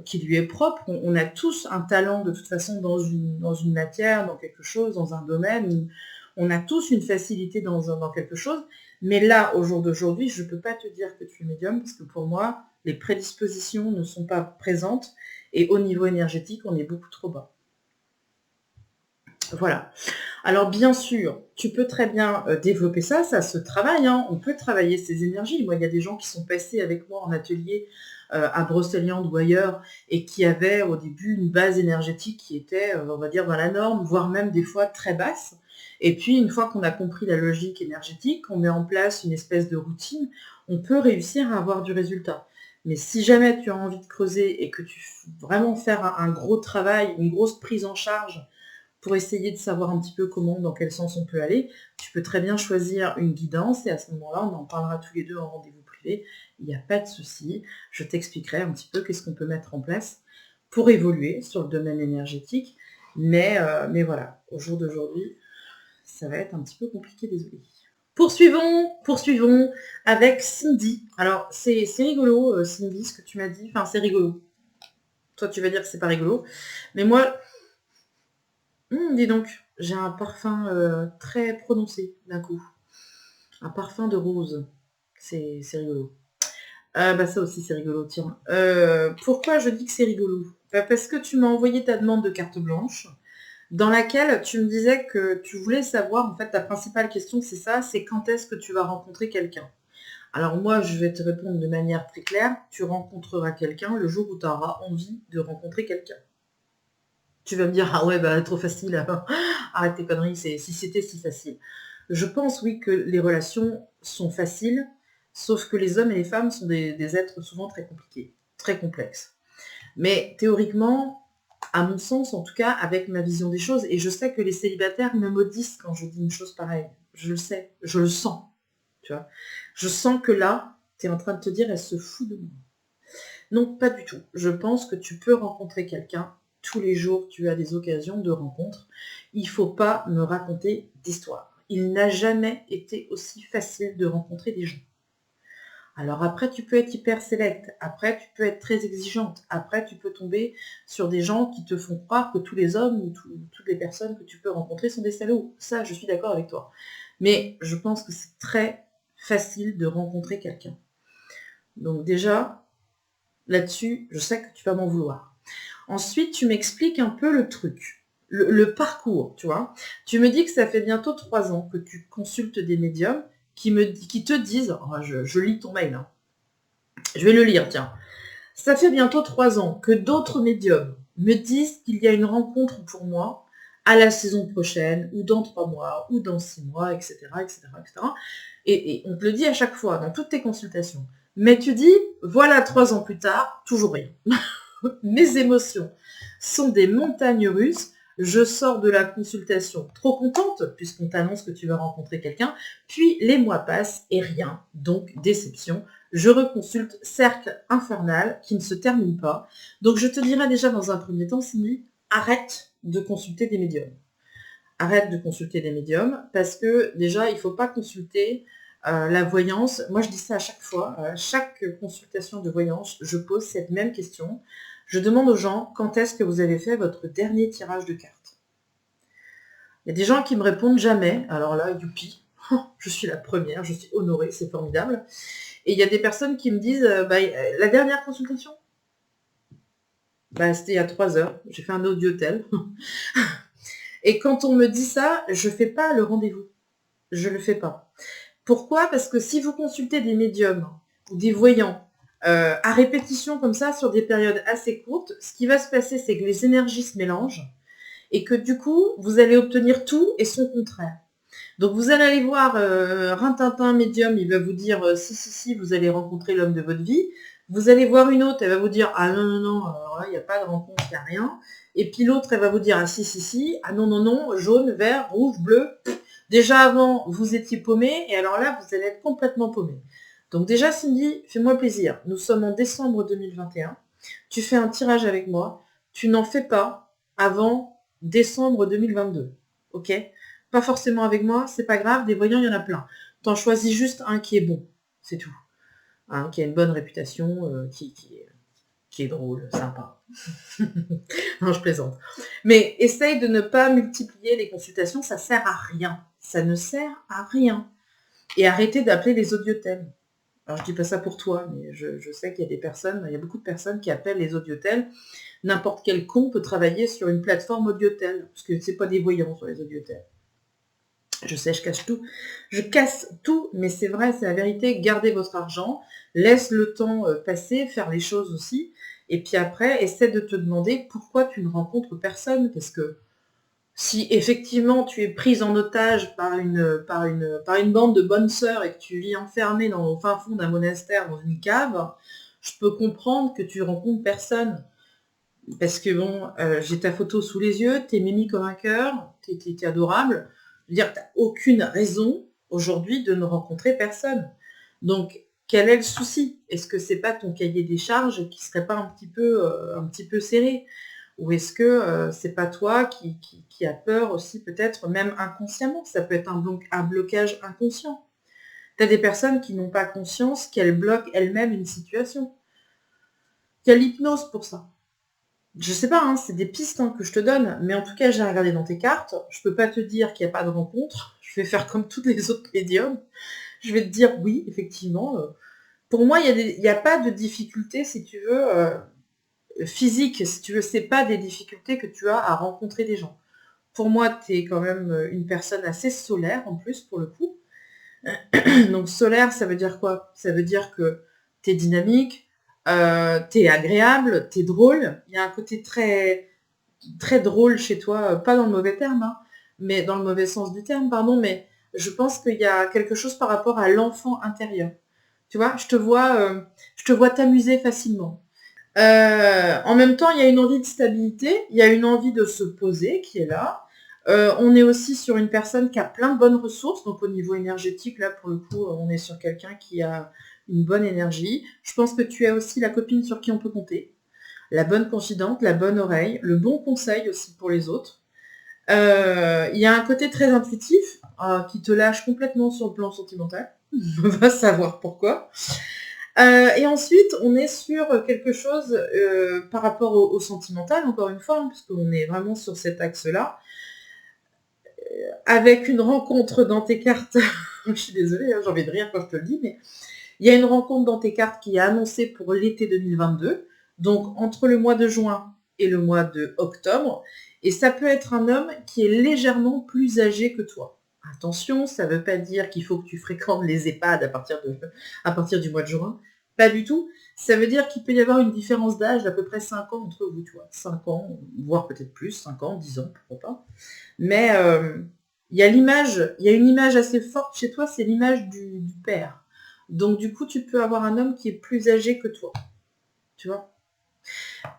S1: qui lui est propre. On a tous un talent de toute façon dans une matière, dans quelque chose, dans un domaine. On a tous une facilité dans quelque chose. Mais là, au jour d'aujourd'hui, je ne peux pas te dire que tu es médium, parce que pour moi, les prédispositions ne sont pas présentes. Et au niveau énergétique, on est beaucoup trop bas. Voilà. Alors bien sûr, tu peux très bien développer ça se travaille, hein. On peut travailler ces énergies. Moi, il y a des gens qui sont passés avec moi en atelier à Brocéliande ou ailleurs et qui avaient au début une base énergétique qui était, on va dire, dans la norme, voire même des fois très basse. Et puis, une fois qu'on a compris la logique énergétique, qu'on met en place une espèce de routine, on peut réussir à avoir du résultat. Mais si jamais tu as envie de creuser et que tu veux vraiment faire un gros travail, une grosse prise en charge, pour essayer de savoir un petit peu comment, dans quel sens on peut aller, tu peux très bien choisir une guidance et à ce moment-là, on en parlera tous les deux en rendez-vous privé. Il n'y a pas de souci. Je t'expliquerai un petit peu qu'est-ce qu'on peut mettre en place pour évoluer sur le domaine énergétique. Mais voilà, au jour d'aujourd'hui, ça va être un petit peu compliqué, désolé. Poursuivons avec Cindy. Alors, c'est rigolo, Cindy, ce que tu m'as dit. Enfin, c'est rigolo. Toi, tu vas dire que c'est pas rigolo. Mais moi, dis donc, j'ai un parfum très prononcé d'un coup. Un parfum de rose. C'est rigolo. Ça aussi, c'est rigolo, tiens. Pourquoi je dis que c'est rigolo? Parce que tu m'as envoyé ta demande de carte blanche, dans laquelle tu me disais que tu voulais savoir, en fait, ta principale question, c'est ça, c'est quand est-ce que tu vas rencontrer quelqu'un? Alors moi, je vais te répondre de manière très claire, tu rencontreras quelqu'un le jour où tu auras envie de rencontrer quelqu'un. Tu vas me dire, ah ouais, trop facile, arrête tes conneries, si c'était si facile. Je pense, oui, que les relations sont faciles, sauf que les hommes et les femmes sont des êtres souvent très compliqués, très complexes. Mais théoriquement, à mon sens, en tout cas, avec ma vision des choses, et je sais que les célibataires me maudissent quand je dis une chose pareille. Je le sais, je le sens, tu vois. Je sens que là, tu es en train de te dire, elle se fout de moi. Non, pas du tout. Je pense que tu peux rencontrer quelqu'un. Tous les jours, tu as des occasions de rencontre. Il ne faut pas me raconter d'histoire. Il n'a jamais été aussi facile de rencontrer des gens. Alors après, tu peux être hyper select. Après, tu peux être très exigeante. Après, tu peux tomber sur des gens qui te font croire que tous les hommes ou toutes les personnes que tu peux rencontrer sont des salauds. Ça, je suis d'accord avec toi. Mais je pense que c'est très facile de rencontrer quelqu'un. Donc déjà, là-dessus, je sais que tu vas m'en vouloir. Ensuite, tu m'expliques un peu le truc, le parcours, tu vois. Tu me dis que ça fait bientôt 3 ans que tu consultes des médiums qui te disent, je lis ton mail, hein. Je vais le lire, tiens. Ça fait bientôt 3 ans que d'autres médiums me disent qu'il y a une rencontre pour moi à la saison prochaine, ou dans 3 mois, ou dans 6 mois, etc., etc., etc. Et on te le dit à chaque fois, dans toutes tes consultations. Mais tu dis, voilà 3 ans plus tard, toujours rien. Mes émotions sont des montagnes russes.
S2: Je sors de la consultation trop contente, puisqu'on t'annonce que tu vas rencontrer quelqu'un, puis les mois passent et rien, donc déception. Je reconsulte cercle infernal qui ne se termine pas. Donc je te dirais déjà dans un premier temps, Cindy, arrête de consulter des médiums. Arrête de consulter des médiums, parce que déjà, il ne faut pas consulter la voyance. Moi, je dis ça à chaque fois. À chaque consultation de voyance, je pose cette même question. Je demande aux gens, quand est-ce que vous avez fait votre dernier tirage de cartes? Il y a des gens qui me répondent jamais. Alors là, youpi, je suis la première, je suis honorée, c'est formidable. Et il y a des personnes qui me disent, la dernière consultation, c'était il y a 3 heures, j'ai fait un audiotel. Et quand on me dit ça, je ne fais pas le rendez-vous. Je ne le fais pas. Pourquoi? Parce que si vous consultez des médiums ou des voyants à répétition comme ça sur des périodes assez courtes, ce qui va se passer, c'est que les énergies se mélangent et que du coup, vous allez obtenir tout et son contraire. Donc vous allez aller voir Rintintin médium, il va vous dire si, vous allez rencontrer l'homme de votre vie. Vous allez voir une autre, elle va vous dire ah non, alors là, il n'y a pas de rencontre, il n'y a rien. Et puis l'autre, elle va vous dire ah si, ah non, jaune, vert, rouge, bleu. Déjà avant, vous étiez paumé, et alors là, vous allez être complètement paumé. Donc déjà, Cindy, fais-moi plaisir. Nous sommes en décembre 2021. Tu fais un tirage avec moi. Tu n'en fais pas avant décembre 2022. Ok? Pas forcément avec moi, c'est pas grave. Des voyants, il y en a plein. T'en choisis juste un qui est bon. C'est tout. Qui a une bonne réputation, qui est drôle, sympa. Non, je plaisante. Mais essaye de ne pas multiplier les consultations, ça sert à rien. Ça ne sert à rien. Et arrêtez d'appeler les audiotels. Alors, je dis pas ça pour toi, mais je sais qu'il y a il y a beaucoup de personnes qui appellent les audiotels. N'importe quel con peut travailler sur une plateforme audiotel, parce que c'est pas des voyants sur les audiotels. Je sais, je casse tout, mais c'est vrai, c'est la vérité. Gardez votre argent, laisse le temps passer, faire les choses aussi, et puis après, essaie de te demander pourquoi tu ne rencontres personne, parce que si effectivement tu es prise en otage par une bande de bonnes sœurs et que tu vis enfermée au fin fond d'un monastère, dans une cave, je peux comprendre que tu rencontres personne. Parce que bon, j'ai ta photo sous les yeux, t'es mimi comme un cœur, t'es adorable. Je veux dire, t'as aucune raison aujourd'hui de ne rencontrer personne. Donc, quel est le souci? Est-ce que c'est pas ton cahier des charges qui serait pas un petit peu serré? Ou est-ce que c'est pas toi qui a peur aussi, peut-être même inconsciemment? Ça peut être un blocage inconscient. Tu as des personnes qui n'ont pas conscience qu'elles bloquent elles-mêmes une situation. Il y a l'hypnose pour ça. Je sais pas, c'est des pistes que je te donne, mais en tout cas, j'ai regardé dans tes cartes. Je peux pas te dire qu'il n'y a pas de rencontre. Je vais faire comme toutes les autres médiums. Je vais te dire oui, effectivement. Pour moi, il n'y a pas de difficulté, si tu veux, physique, si tu veux, c'est pas des difficultés que tu as à rencontrer des gens. Pour moi, tu es quand même une personne assez solaire, en plus, pour le coup. Donc, solaire, ça veut dire quoi? Ça veut dire que tu es dynamique, tu es agréable, tu es drôle. Il y a un côté très, très drôle chez toi, pas dans le mauvais terme, mais dans le mauvais sens du terme, pardon, mais je pense qu'il y a quelque chose par rapport à l'enfant intérieur. Tu vois, je te vois t'amuser facilement. En même temps, il y a une envie de stabilité, il y a une envie de se poser qui est là. On est aussi sur une personne qui a plein de bonnes ressources, donc au niveau énergétique, là, pour le coup, on est sur quelqu'un qui a une bonne énergie. Je pense que tu as aussi la copine sur qui on peut compter, la bonne confidente, la bonne oreille, le bon conseil aussi pour les autres. Il y a un côté très intuitif qui te lâche complètement sur le plan sentimental. On va savoir pourquoi. Et ensuite, on est sur quelque chose par rapport au sentimental, encore une fois, parce qu'on est vraiment sur cet axe-là, avec une rencontre dans tes cartes. Je suis désolée, j'ai envie de rire quand je te le dis, mais il y a une rencontre dans tes cartes qui est annoncée pour l'été 2022, donc entre le mois de juin et le mois de octobre, et ça peut être un homme qui est légèrement plus âgé que toi. Attention, ça ne veut pas dire qu'il faut que tu fréquentes les EHPAD à partir du mois de juin. Pas du tout. Ça veut dire qu'il peut y avoir une différence d'âge d'à peu près 5 ans entre vous, tu vois. 5 ans, voire peut-être plus, 5 ans, 10 ans, pourquoi pas. Mais il y a une image assez forte chez toi, c'est l'image du père. Donc du coup, tu peux avoir un homme qui est plus âgé que toi. Tu vois ?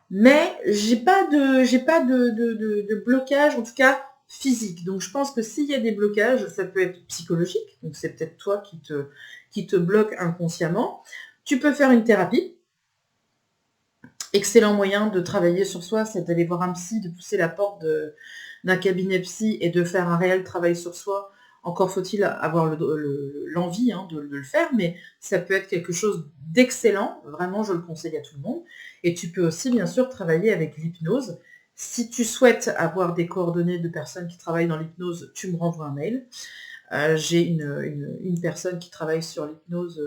S2: Mais j'ai pas de blocage, en tout cas physique. Donc je pense que s'il y a des blocages, ça peut être psychologique. Donc c'est peut-être toi qui te bloque inconsciemment. Tu peux faire une thérapie. Excellent moyen de travailler sur soi, c'est d'aller voir un psy, de pousser la porte d'un cabinet psy et de faire un réel travail sur soi. Encore faut-il avoir l'envie de le faire, mais ça peut être quelque chose d'excellent. Vraiment, je le conseille à tout le monde. Et tu peux aussi, bien sûr, travailler avec l'hypnose. Si tu souhaites avoir des coordonnées de personnes qui travaillent dans l'hypnose, tu me renvoies un mail. J'ai une personne qui travaille sur l'hypnose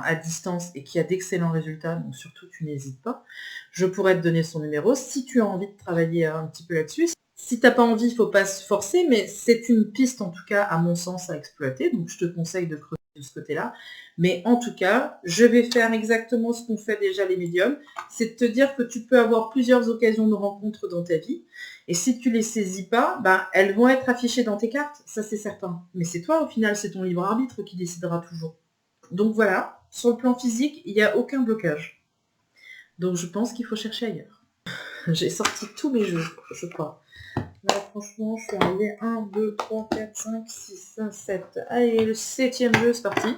S2: à distance et qui a d'excellents résultats, donc surtout tu n'hésites pas. Je pourrais te donner son numéro si tu as envie de travailler un petit peu là-dessus. Si tu n'as pas envie, il ne faut pas se forcer, mais c'est une piste en tout cas à mon sens à exploiter, donc je te conseille de creuser de ce côté-là. Mais en tout cas, je vais faire exactement ce qu'ont fait déjà les médiums, c'est de te dire que tu peux avoir plusieurs occasions de rencontres dans ta vie. Et si tu les saisis pas, elles vont être affichées dans tes cartes, ça c'est certain. Mais c'est toi au final, c'est ton libre arbitre qui décidera toujours. Donc voilà, sur le plan physique, il n'y a aucun blocage. Donc je pense qu'il faut chercher ailleurs. J'ai sorti tous mes jeux, je crois. Là franchement, je suis arrivée 1, 2, 3, 4, 5, 6, 7. Allez, le 7e jeu, c'est parti.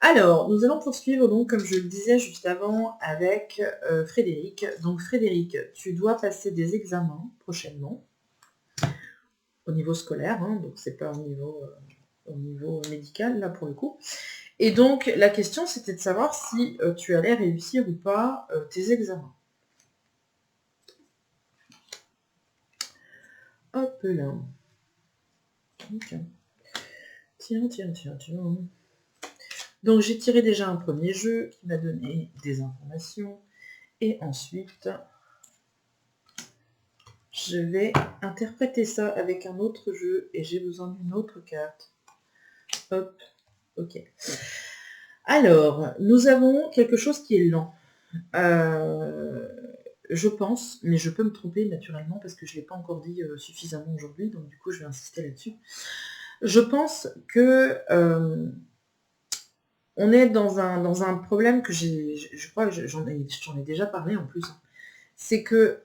S2: Alors, nous allons poursuivre, donc, comme je le disais juste avant, avec Frédéric. Donc, Frédéric, tu dois passer des examens prochainement, au niveau scolaire, donc c'est pas au niveau médical, là, pour le coup. Et donc, la question, c'était de savoir si tu allais réussir ou pas tes examens. Hop là. Okay. Tiens. Donc j'ai tiré déjà un premier jeu qui m'a donné des informations. Et ensuite, je vais interpréter ça avec un autre jeu. Et j'ai besoin d'une autre carte. Hop, ok. Alors, nous avons quelque chose qui est lent. Je pense, mais je peux me tromper naturellement parce que je ne l'ai pas encore dit suffisamment aujourd'hui. Donc du coup, je vais insister là-dessus. Je pense que... on est dans un problème que je crois que j'en ai déjà parlé en plus. C'est que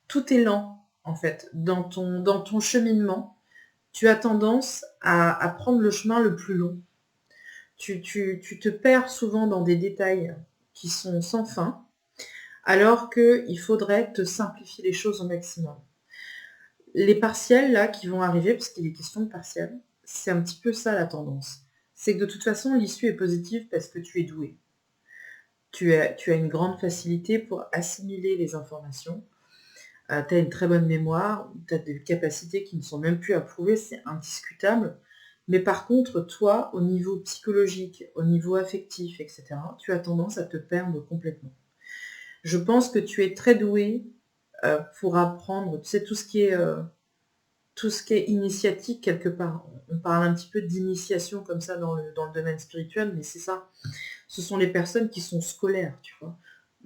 S2: tout est lent, en fait. Dans ton cheminement, tu as tendance à prendre le chemin le plus long. Tu te perds souvent dans des détails qui sont sans fin, alors qu'il faudrait te simplifier les choses au maximum. Les partiels, là, qui vont arriver, parce qu'il est question de partiels, c'est un petit peu ça la tendance. C'est que de toute façon, l'issue est positive parce que tu es doué. Tu as une grande facilité pour assimiler les informations. Tu as une très bonne mémoire, tu as des capacités qui ne sont même plus approuvées, c'est indiscutable. Mais par contre, toi, au niveau psychologique, au niveau affectif, etc., tu as tendance à te perdre complètement. Je pense que tu es très doué pour apprendre, tu sais, tout ce qui est initiatique quelque part. On parle un petit peu d'initiation comme ça dans le domaine spirituel, mais c'est ça. Ce sont les personnes qui sont scolaires, tu vois.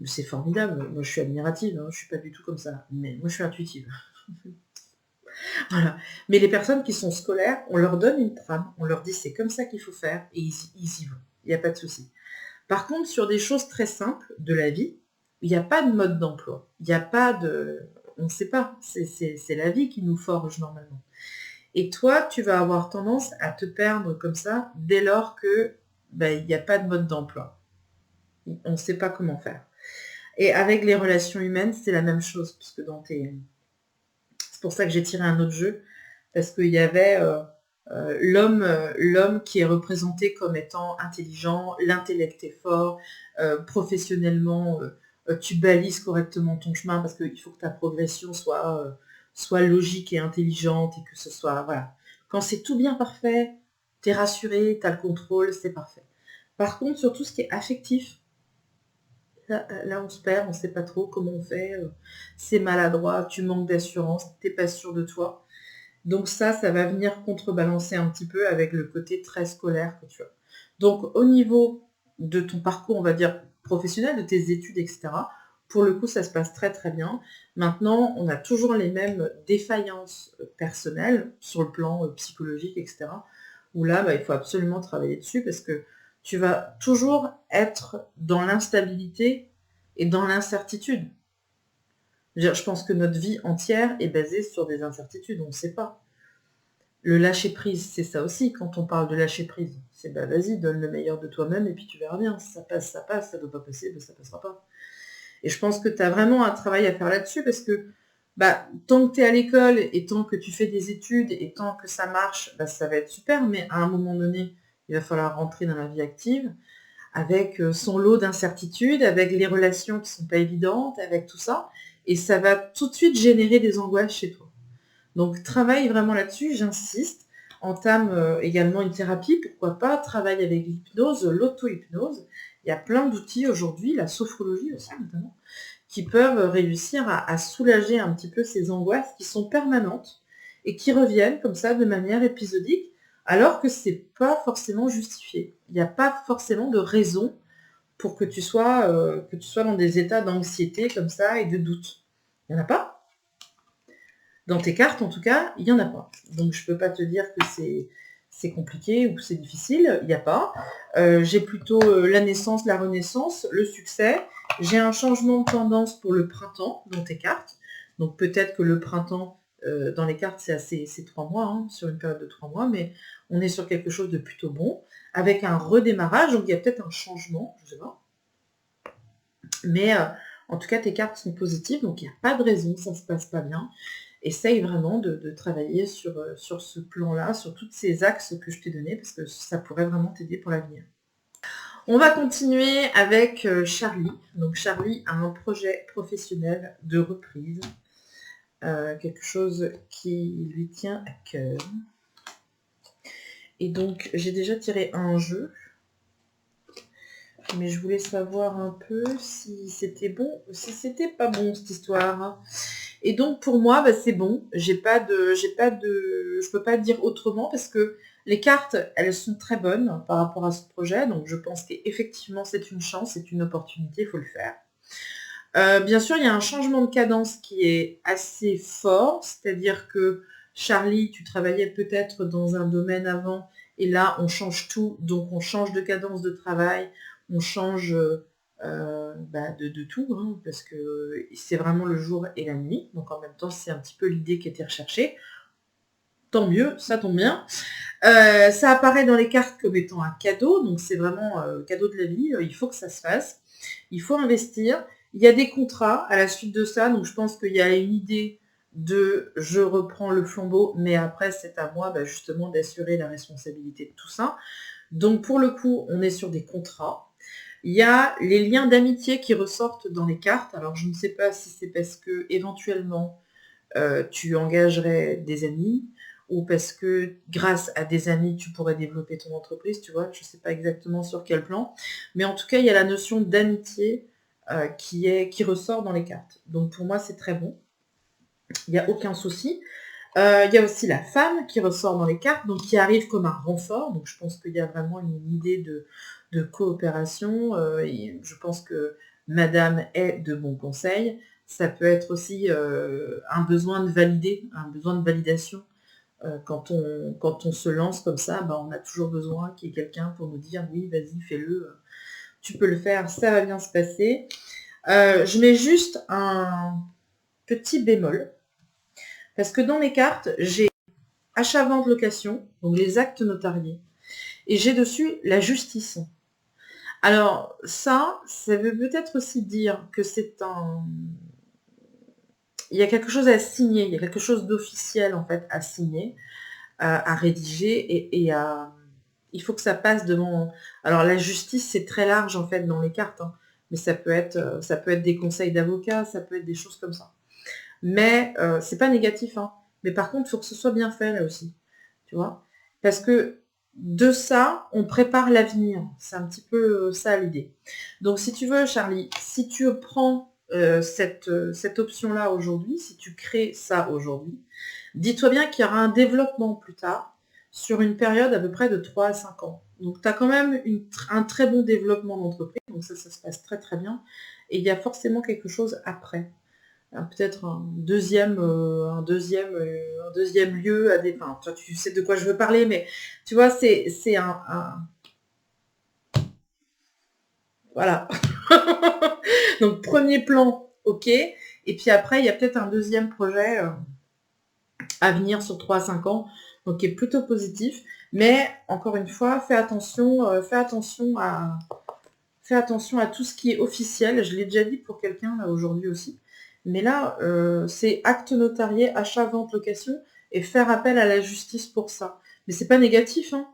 S2: C'est formidable, moi je suis admirative, je suis pas du tout comme ça, mais moi je suis intuitive. Voilà. Mais les personnes qui sont scolaires, on leur donne une trame, on leur dit c'est comme ça qu'il faut faire, et ils y vont, il n'y a pas de souci. Par contre, sur des choses très simples de la vie, il n'y a pas de mode d'emploi, il n'y a pas de... On ne sait pas, c'est la vie qui nous forge normalement. Et toi, tu vas avoir tendance à te perdre comme ça dès lors que il n'y a pas de mode d'emploi. On ne sait pas comment faire. Et avec les relations humaines, c'est la même chose, puisque c'est pour ça que j'ai tiré un autre jeu, parce qu'il y avait l'homme qui est représenté comme étant intelligent, l'intellect est fort, professionnellement, tu balises correctement ton chemin, parce qu'il faut que ta progression soit logique et intelligente, et que ce soit... Voilà. Quand c'est tout bien parfait, t'es rassuré, t'as le contrôle, c'est parfait. Par contre, sur tout ce qui est affectif, là, on se perd, on ne sait pas trop comment on fait, c'est maladroit, tu manques d'assurance, tu n'es pas sûr de toi. Donc ça va venir contrebalancer un petit peu avec le côté très scolaire que tu as. Donc au niveau de ton parcours, on va dire professionnel, de tes études, etc., pour le coup, ça se passe très très bien. Maintenant, on a toujours les mêmes défaillances personnelles sur le plan psychologique, etc., où là, il faut absolument travailler dessus parce que tu vas toujours être dans l'instabilité et dans l'incertitude. Je pense que notre vie entière est basée sur des incertitudes, on ne sait pas. Le lâcher-prise, c'est ça aussi, quand on parle de lâcher-prise. C'est vas-y, donne le meilleur de toi-même et puis tu verras bien. Si ça passe, ça passe, ça ne doit pas passer, ça ne passera pas. Et je pense que tu as vraiment un travail à faire là-dessus parce que tant que tu es à l'école et tant que tu fais des études et tant que ça marche, ça va être super, mais à un moment donné, il va falloir rentrer dans la vie active avec son lot d'incertitudes, avec les relations qui ne sont pas évidentes, avec tout ça. Et ça va tout de suite générer des angoisses chez toi. Donc travaille vraiment là-dessus, j'insiste. Entame également une thérapie, pourquoi pas, travaille avec l'hypnose, l'auto-hypnose. Il y a plein d'outils aujourd'hui, la sophrologie aussi notamment, qui peuvent réussir à soulager un petit peu ces angoisses qui sont permanentes et qui reviennent comme ça de manière épisodique, alors que c'est pas forcément justifié. Il n'y a pas forcément de raison pour que tu sois dans des états d'anxiété comme ça et de doute. Il n'y en a pas. Dans tes cartes, en tout cas, il n'y en a pas. Donc, je ne peux pas te dire que c'est compliqué ou que c'est difficile. Il n'y a pas. J'ai plutôt la naissance, la renaissance, le succès. J'ai un changement de tendance pour le printemps dans tes cartes. Donc, peut-être que le printemps, dans les cartes, c'est 3 mois, sur une période de 3 mois, mais on est sur quelque chose de plutôt bon, avec un redémarrage. Donc, il y a peut-être un changement, je ne sais pas. Mais en tout cas, tes cartes sont positives, donc il n'y a pas de raison, ça ne se passe pas bien. Essaye vraiment de travailler sur ce plan-là, sur tous ces axes que je t'ai donnés, parce que ça pourrait vraiment t'aider pour l'avenir. On va continuer avec Charlie. Donc Charlie a un projet professionnel de reprise, quelque chose qui lui tient à cœur. Et donc j'ai déjà tiré un jeu, mais je voulais savoir un peu si c'était bon ou si c'était pas bon cette histoire. Et donc pour moi, c'est bon. Je peux pas dire autrement parce que les cartes, elles sont très bonnes par rapport à ce projet. Donc je pense qu'effectivement c'est une chance, c'est une opportunité, il faut le faire. Bien sûr, il y a un changement de cadence qui est assez fort, c'est-à-dire que Charlie, tu travaillais peut-être dans un domaine avant, et là on change tout, donc on change de cadence de travail, on change de tout, parce que c'est vraiment le jour et la nuit, donc en même temps c'est un petit peu l'idée qui était recherchée. Tant mieux, ça tombe bien. Ça apparaît dans les cartes comme étant un cadeau, donc c'est vraiment cadeau de la vie, il faut que ça se fasse, il faut investir. Il y a des contrats à la suite de ça, donc je pense qu'il y a une idée de je reprends le flambeau, mais après c'est à moi justement d'assurer la responsabilité de tout ça. Donc pour le coup, on est sur des contrats. Il y a les liens d'amitié qui ressortent dans les cartes. Alors je ne sais pas si c'est parce que éventuellement tu engagerais des amis ou parce que grâce à des amis tu pourrais développer ton entreprise, tu vois, je ne sais pas exactement sur quel plan. Mais en tout cas, il y a la notion d'amitié qui ressort dans les cartes. Donc pour moi, c'est très bon. Il n'y a aucun souci. Il y a aussi la femme qui ressort dans les cartes, donc qui arrive comme un renfort. Donc je pense qu'il y a vraiment une idée de coopération. Et je pense que madame est de bons conseils. Ça peut être aussi un besoin de valider, un besoin de validation. Quand on se lance comme ça, on a toujours besoin qu'il y ait quelqu'un pour nous dire oui, vas-y, fais-le, tu peux le faire, ça va bien se passer. Je mets juste un petit bémol. Parce que dans mes cartes, j'ai achat-vente location, donc les actes notariés, et j'ai dessus la justice. Alors ça veut peut-être aussi dire que il y a quelque chose à signer, il y a quelque chose d'officiel en fait à signer, à rédiger et il faut que ça passe devant. Alors la justice c'est très large en fait dans les cartes, mais ça peut être des conseils d'avocats, ça peut être des choses comme ça. Mais c'est pas négatif, mais par contre il faut que ce soit bien fait là aussi, tu vois, parce que de ça on prépare l'avenir, c'est un petit peu ça l'idée. Donc si tu veux Charlie, si tu prends cette option là aujourd'hui, si tu crées ça aujourd'hui, dis-toi bien qu'il y aura un développement plus tard sur une période à peu près de 3 à 5 ans. Donc tu as quand même un très bon développement d'entreprise, donc ça se passe très très bien, et il y a forcément quelque chose après. Peut-être un deuxième lieu à des. Enfin, toi, tu sais de quoi je veux parler, mais tu vois, c'est un. Voilà. Donc, premier plan, ok. Et puis après, il y a peut-être un deuxième projet à venir sur 3 à 5 ans, donc qui est plutôt positif. Mais, encore une fois, fais attention à tout ce qui est officiel. Je l'ai déjà dit pour quelqu'un, là, aujourd'hui aussi. Mais là, c'est acte notarié, achat, vente, location, et faire appel à la justice pour ça. Mais c'est pas négatif, hein.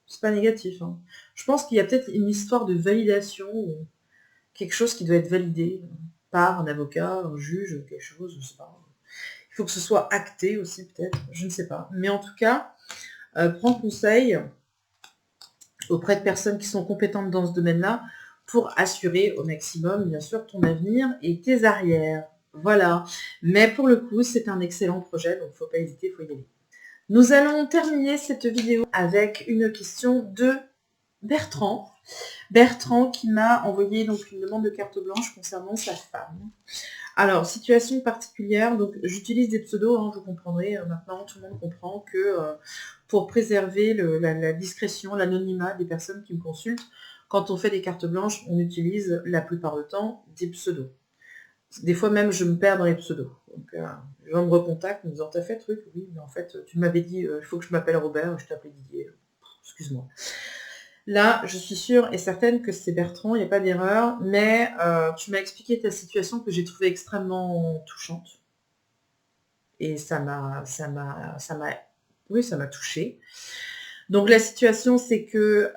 S2: C'est pas négatif, hein. Je pense qu'il y a peut-être une histoire de validation, ou quelque chose qui doit être validé par un avocat, un juge, quelque chose, je sais pas. Il faut que ce soit acté aussi, peut-être, je ne sais pas. Mais en tout cas, prends conseil auprès de personnes qui sont compétentes dans ce domaine-là pour assurer au maximum, bien sûr, ton avenir et tes arrières. Voilà. Mais pour le coup, c'est un excellent projet, donc il ne faut pas hésiter, il faut y aller. Nous allons terminer cette vidéo avec une question de Bertrand. Bertrand qui m'a envoyé donc une demande de carte blanche concernant sa femme. Alors, situation particulière, donc j'utilise des pseudos, hein, vous comprendrez, maintenant tout le monde comprend que pour préserver la discrétion, l'anonymat des personnes qui me consultent, quand on fait des cartes blanches, on utilise la plupart du temps des pseudos. Des fois même, je me perds dans les pseudos. Donc, les gens me recontactent, me disant, t'as fait truc? Oui, mais en fait, tu m'avais dit, il faut que je m'appelle Robert, je t'appelais Didier. Excuse-moi. Là, je suis sûre et certaine que c'est Bertrand, il n'y a pas d'erreur, mais tu m'as expliqué ta situation que j'ai trouvée extrêmement touchante. Et ça m'a touchée. Donc la situation, c'est que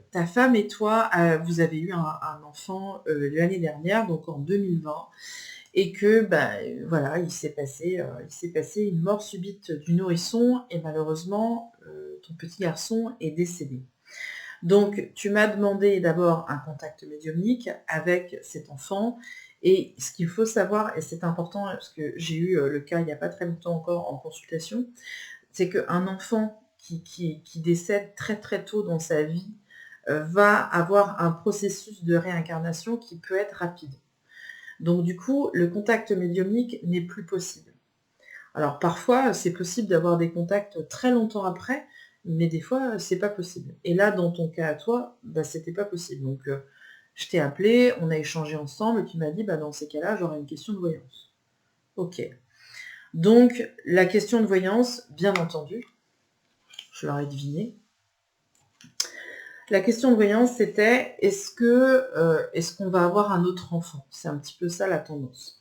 S2: ta femme et toi, vous avez eu un enfant l'année dernière, donc en 2020, et que voilà, il s'est passé une mort subite du nourrisson, et malheureusement, ton petit garçon est décédé. Donc, tu m'as demandé d'abord un contact médiumnique avec cet enfant. Et ce qu'il faut savoir, et c'est important, parce que j'ai eu le cas il n'y a pas très longtemps encore en consultation, c'est qu'un enfant qui décède très très tôt dans sa vie va avoir un processus de réincarnation qui peut être rapide. Donc du coup, le contact médiumnique n'est plus possible. Alors parfois, c'est possible d'avoir des contacts très longtemps après, mais des fois, c'est pas possible. Et là, dans ton cas à toi, c'était pas possible. Donc, je t'ai appelé, on a échangé ensemble, et tu m'as dit, dans ces cas-là, j'aurai une question de voyance. Ok. Donc, la question de voyance, bien entendu, je l'aurais deviné. La question de voyance, c'était, est-ce qu'on va avoir un autre enfant? C'est un petit peu ça la tendance.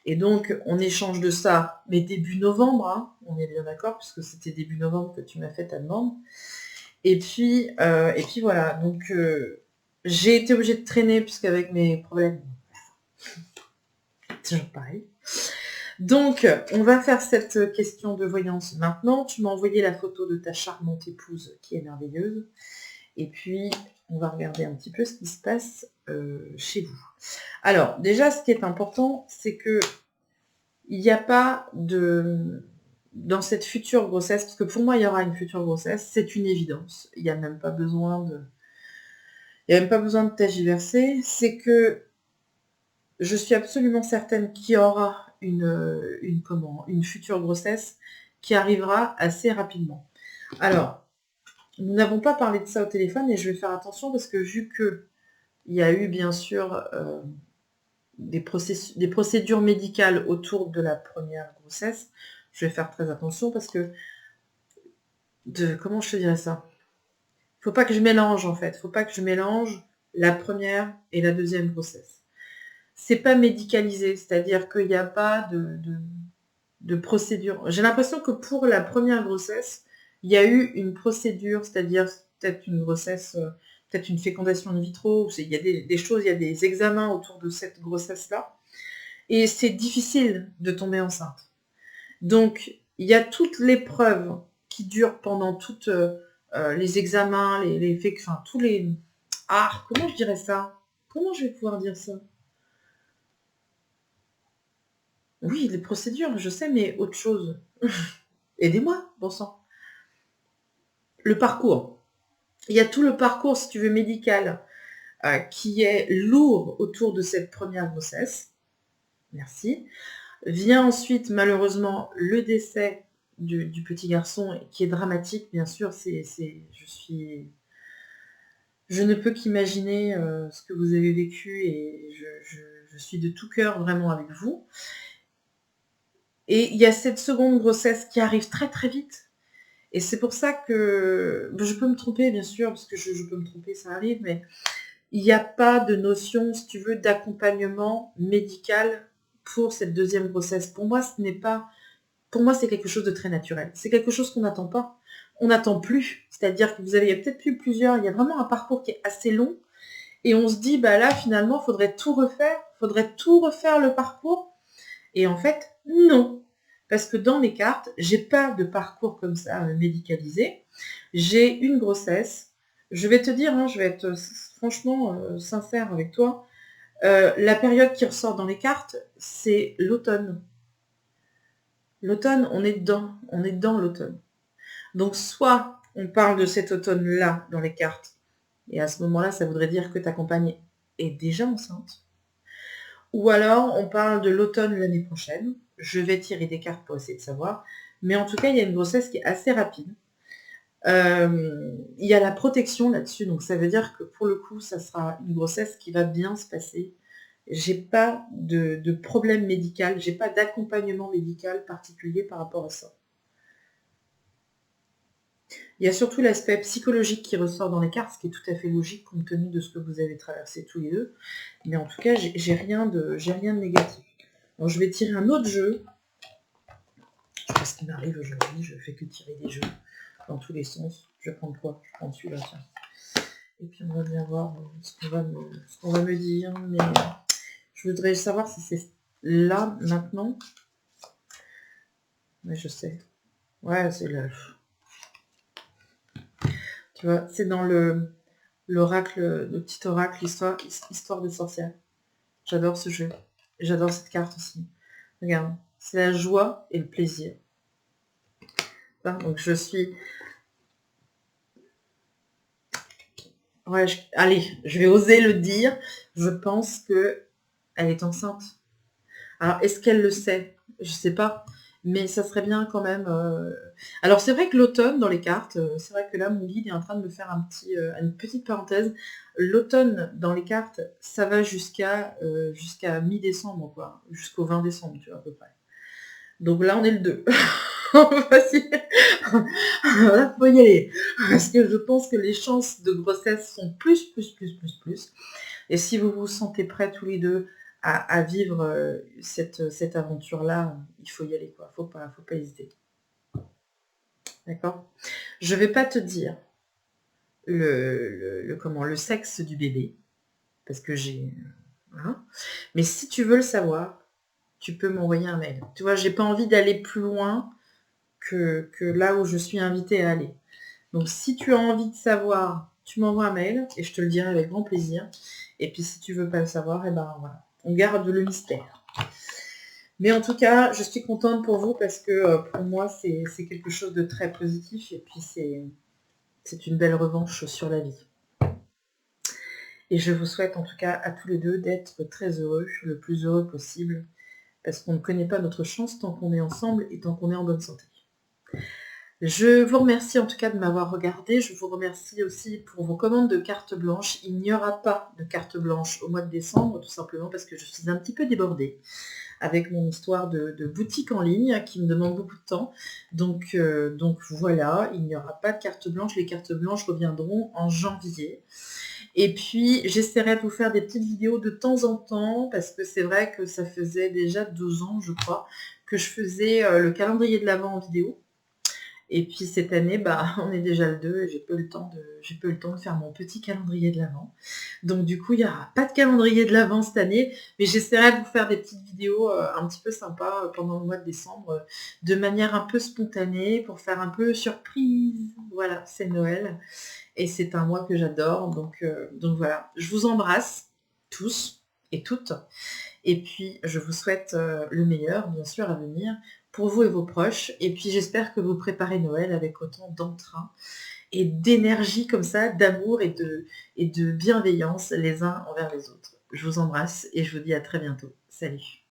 S2: Et donc, on échange de ça, mais début novembre, hein, on est bien d'accord, puisque c'était début novembre que tu m'as fait ta demande. Et puis voilà, donc j'ai été obligée de traîner, puisqu'avec mes problèmes, c'est toujours pareil. Donc, on va faire cette question de voyance maintenant. Tu m'as envoyé la photo de ta charmante épouse, qui est merveilleuse. Et puis, on va regarder un petit peu ce qui se passe chez vous. Alors, déjà, ce qui est important, c'est que il n'y a pas dans cette future grossesse, parce que pour moi, il y aura une future grossesse, c'est une évidence. Il n'y a même pas besoin de tergiverser. C'est que je suis absolument certaine qu'il y aura une future grossesse qui arrivera assez rapidement. Alors, nous n'avons pas parlé de ça au téléphone, et je vais faire attention, parce que vu que il y a eu bien sûr des procédures médicales autour de la première grossesse, je vais faire très attention, parce que comment je te dirais ça? Faut pas que je mélange, en fait. Faut pas que je mélange la première et la deuxième grossesse. C'est pas médicalisé, c'est-à-dire qu'il n'y a pas de procédure. J'ai l'impression que pour la première grossesse, il y a eu une procédure, c'est-à-dire peut-être une grossesse, peut-être une fécondation in vitro, il y a des choses, il y a des examens autour de cette grossesse-là, et c'est difficile de tomber enceinte. Donc, il y a toutes les preuves qui durent pendant toutes les examens, tous les... Ah, comment je dirais ça? Comment je vais pouvoir dire ça? Oui, les procédures, je sais, mais autre chose. Aidez-moi, bon sang. Le parcours. Il y a tout le parcours, si tu veux, médical, qui est lourd autour de cette première grossesse. Merci. Vient ensuite, malheureusement, le décès du petit garçon, qui est dramatique, bien sûr. Je suis Je ne peux qu'imaginer ce que vous avez vécu et je suis de tout cœur vraiment avec vous. Et il y a cette seconde grossesse qui arrive très très vite. Et c'est pour ça que je peux me tromper, bien sûr, parce que je peux me tromper, ça arrive, mais il n'y a pas de notion, si tu veux, d'accompagnement médical pour cette deuxième grossesse. Pour moi, pour moi, c'est quelque chose de très naturel. C'est quelque chose qu'on n'attend pas. On n'attend plus. C'est-à-dire que vous avez peut-être eu plusieurs, il y a vraiment un parcours qui est assez long. Et on se dit, bah là, finalement, faudrait tout refaire le parcours. Et en fait, non. Parce que dans mes cartes, j'ai pas de parcours comme ça médicalisé. J'ai une grossesse. Je vais te dire, hein, je vais être franchement sincère avec toi. La période qui ressort dans les cartes, c'est l'automne. L'automne, on est dans l'automne. Donc soit on parle de cet automne-là dans les cartes, et à ce moment-là, ça voudrait dire que ta compagne est déjà enceinte. Ou alors on parle de l'automne l'année prochaine. Je vais tirer des cartes pour essayer de savoir. Mais en tout cas, il y a une grossesse qui est assez rapide. Il y a la protection là-dessus, donc ça veut dire que pour le coup, ça sera une grossesse qui va bien se passer. J'ai pas de problème médical, j'ai pas d'accompagnement médical particulier par rapport à ça. Il y a surtout l'aspect psychologique qui ressort dans les cartes, ce qui est tout à fait logique compte tenu de ce que vous avez traversé tous les deux. Mais en tout cas, j'ai rien de négatif. Alors, je vais tirer un autre jeu. Je sais pas ce qui m'arrive aujourd'hui, je fais que tirer des jeux dans tous les sens. Je vais prendre quoi? Je prends celui-là, tiens. Et puis on va bien voir ce qu'on va me dire. Mais je voudrais savoir si c'est là, maintenant. Mais je sais. Ouais, c'est là. Tu vois, c'est dans l'oracle, le petit oracle, histoire de sorcière. J'adore ce jeu. J'adore cette carte aussi. Regarde, c'est la joie et le plaisir. Donc je suis... Ouais, allez, je vais oser le dire. Je pense que elle est enceinte. Alors, est-ce qu'elle le sait? Je sais pas. Mais ça serait bien quand même. Alors, c'est vrai que l'automne, dans les cartes, c'est vrai que là, mon guide est en train de me faire une petite parenthèse. L'automne, dans les cartes, ça va jusqu'à mi-décembre, quoi. Jusqu'au 20 décembre, tu vois, à peu près. Donc là, on est le 2. Voilà, faut y aller. Parce que je pense que les chances de grossesse sont plus. Et si vous vous sentez prêts tous les deux à vivre cette aventure-là, il faut y aller, quoi. Faut pas hésiter. D'accord? Je vais pas te dire le sexe du bébé, parce que j'ai... Hein, mais si tu veux le savoir, tu peux m'envoyer un mail. Tu vois, j'ai pas envie d'aller plus loin que là où je suis invitée à aller. Donc si tu as envie de savoir, tu m'envoies un mail et je te le dirai avec grand plaisir. Et puis si tu veux pas le savoir, eh ben voilà, on garde le mystère. Mais en tout cas, je suis contente pour vous parce que pour moi, c'est quelque chose de très positif et puis c'est une belle revanche sur la vie. Et je vous souhaite en tout cas à tous les deux d'être très heureux, le plus heureux possible, parce qu'on ne connaît pas notre chance tant qu'on est ensemble et tant qu'on est en bonne santé. Je vous remercie en tout cas de m'avoir regardé. Je vous remercie aussi pour vos commandes de carte blanche. Il n'y aura pas de carte blanche au mois de décembre, tout simplement parce que je suis un petit peu débordée avec mon histoire de boutique en ligne qui me demande beaucoup de temps. Donc voilà, il n'y aura pas de carte blanche. Les cartes blanches reviendront en janvier. Et puis, j'essaierai de vous faire des petites vidéos de temps en temps, parce que c'est vrai que ça faisait déjà 2 ans, je crois, que je faisais le calendrier de l'Avent en vidéo. Et puis cette année, on est déjà le 2 et j'ai peu le temps de faire mon petit calendrier de l'Avent. Donc du coup, il n'y aura pas de calendrier de l'Avent cette année, mais j'essaierai de vous faire des petites vidéos un petit peu sympas pendant le mois de décembre, de manière un peu spontanée, pour faire un peu surprise. Voilà, c'est Noël et c'est un mois que j'adore. Donc voilà, je vous embrasse tous et toutes. Et puis, je vous souhaite le meilleur, bien sûr, à venir, pour vous et vos proches. Et puis, j'espère que vous préparez Noël avec autant d'entrain et d'énergie comme ça, d'amour et de bienveillance les uns envers les autres. Je vous embrasse et je vous dis à très bientôt. Salut!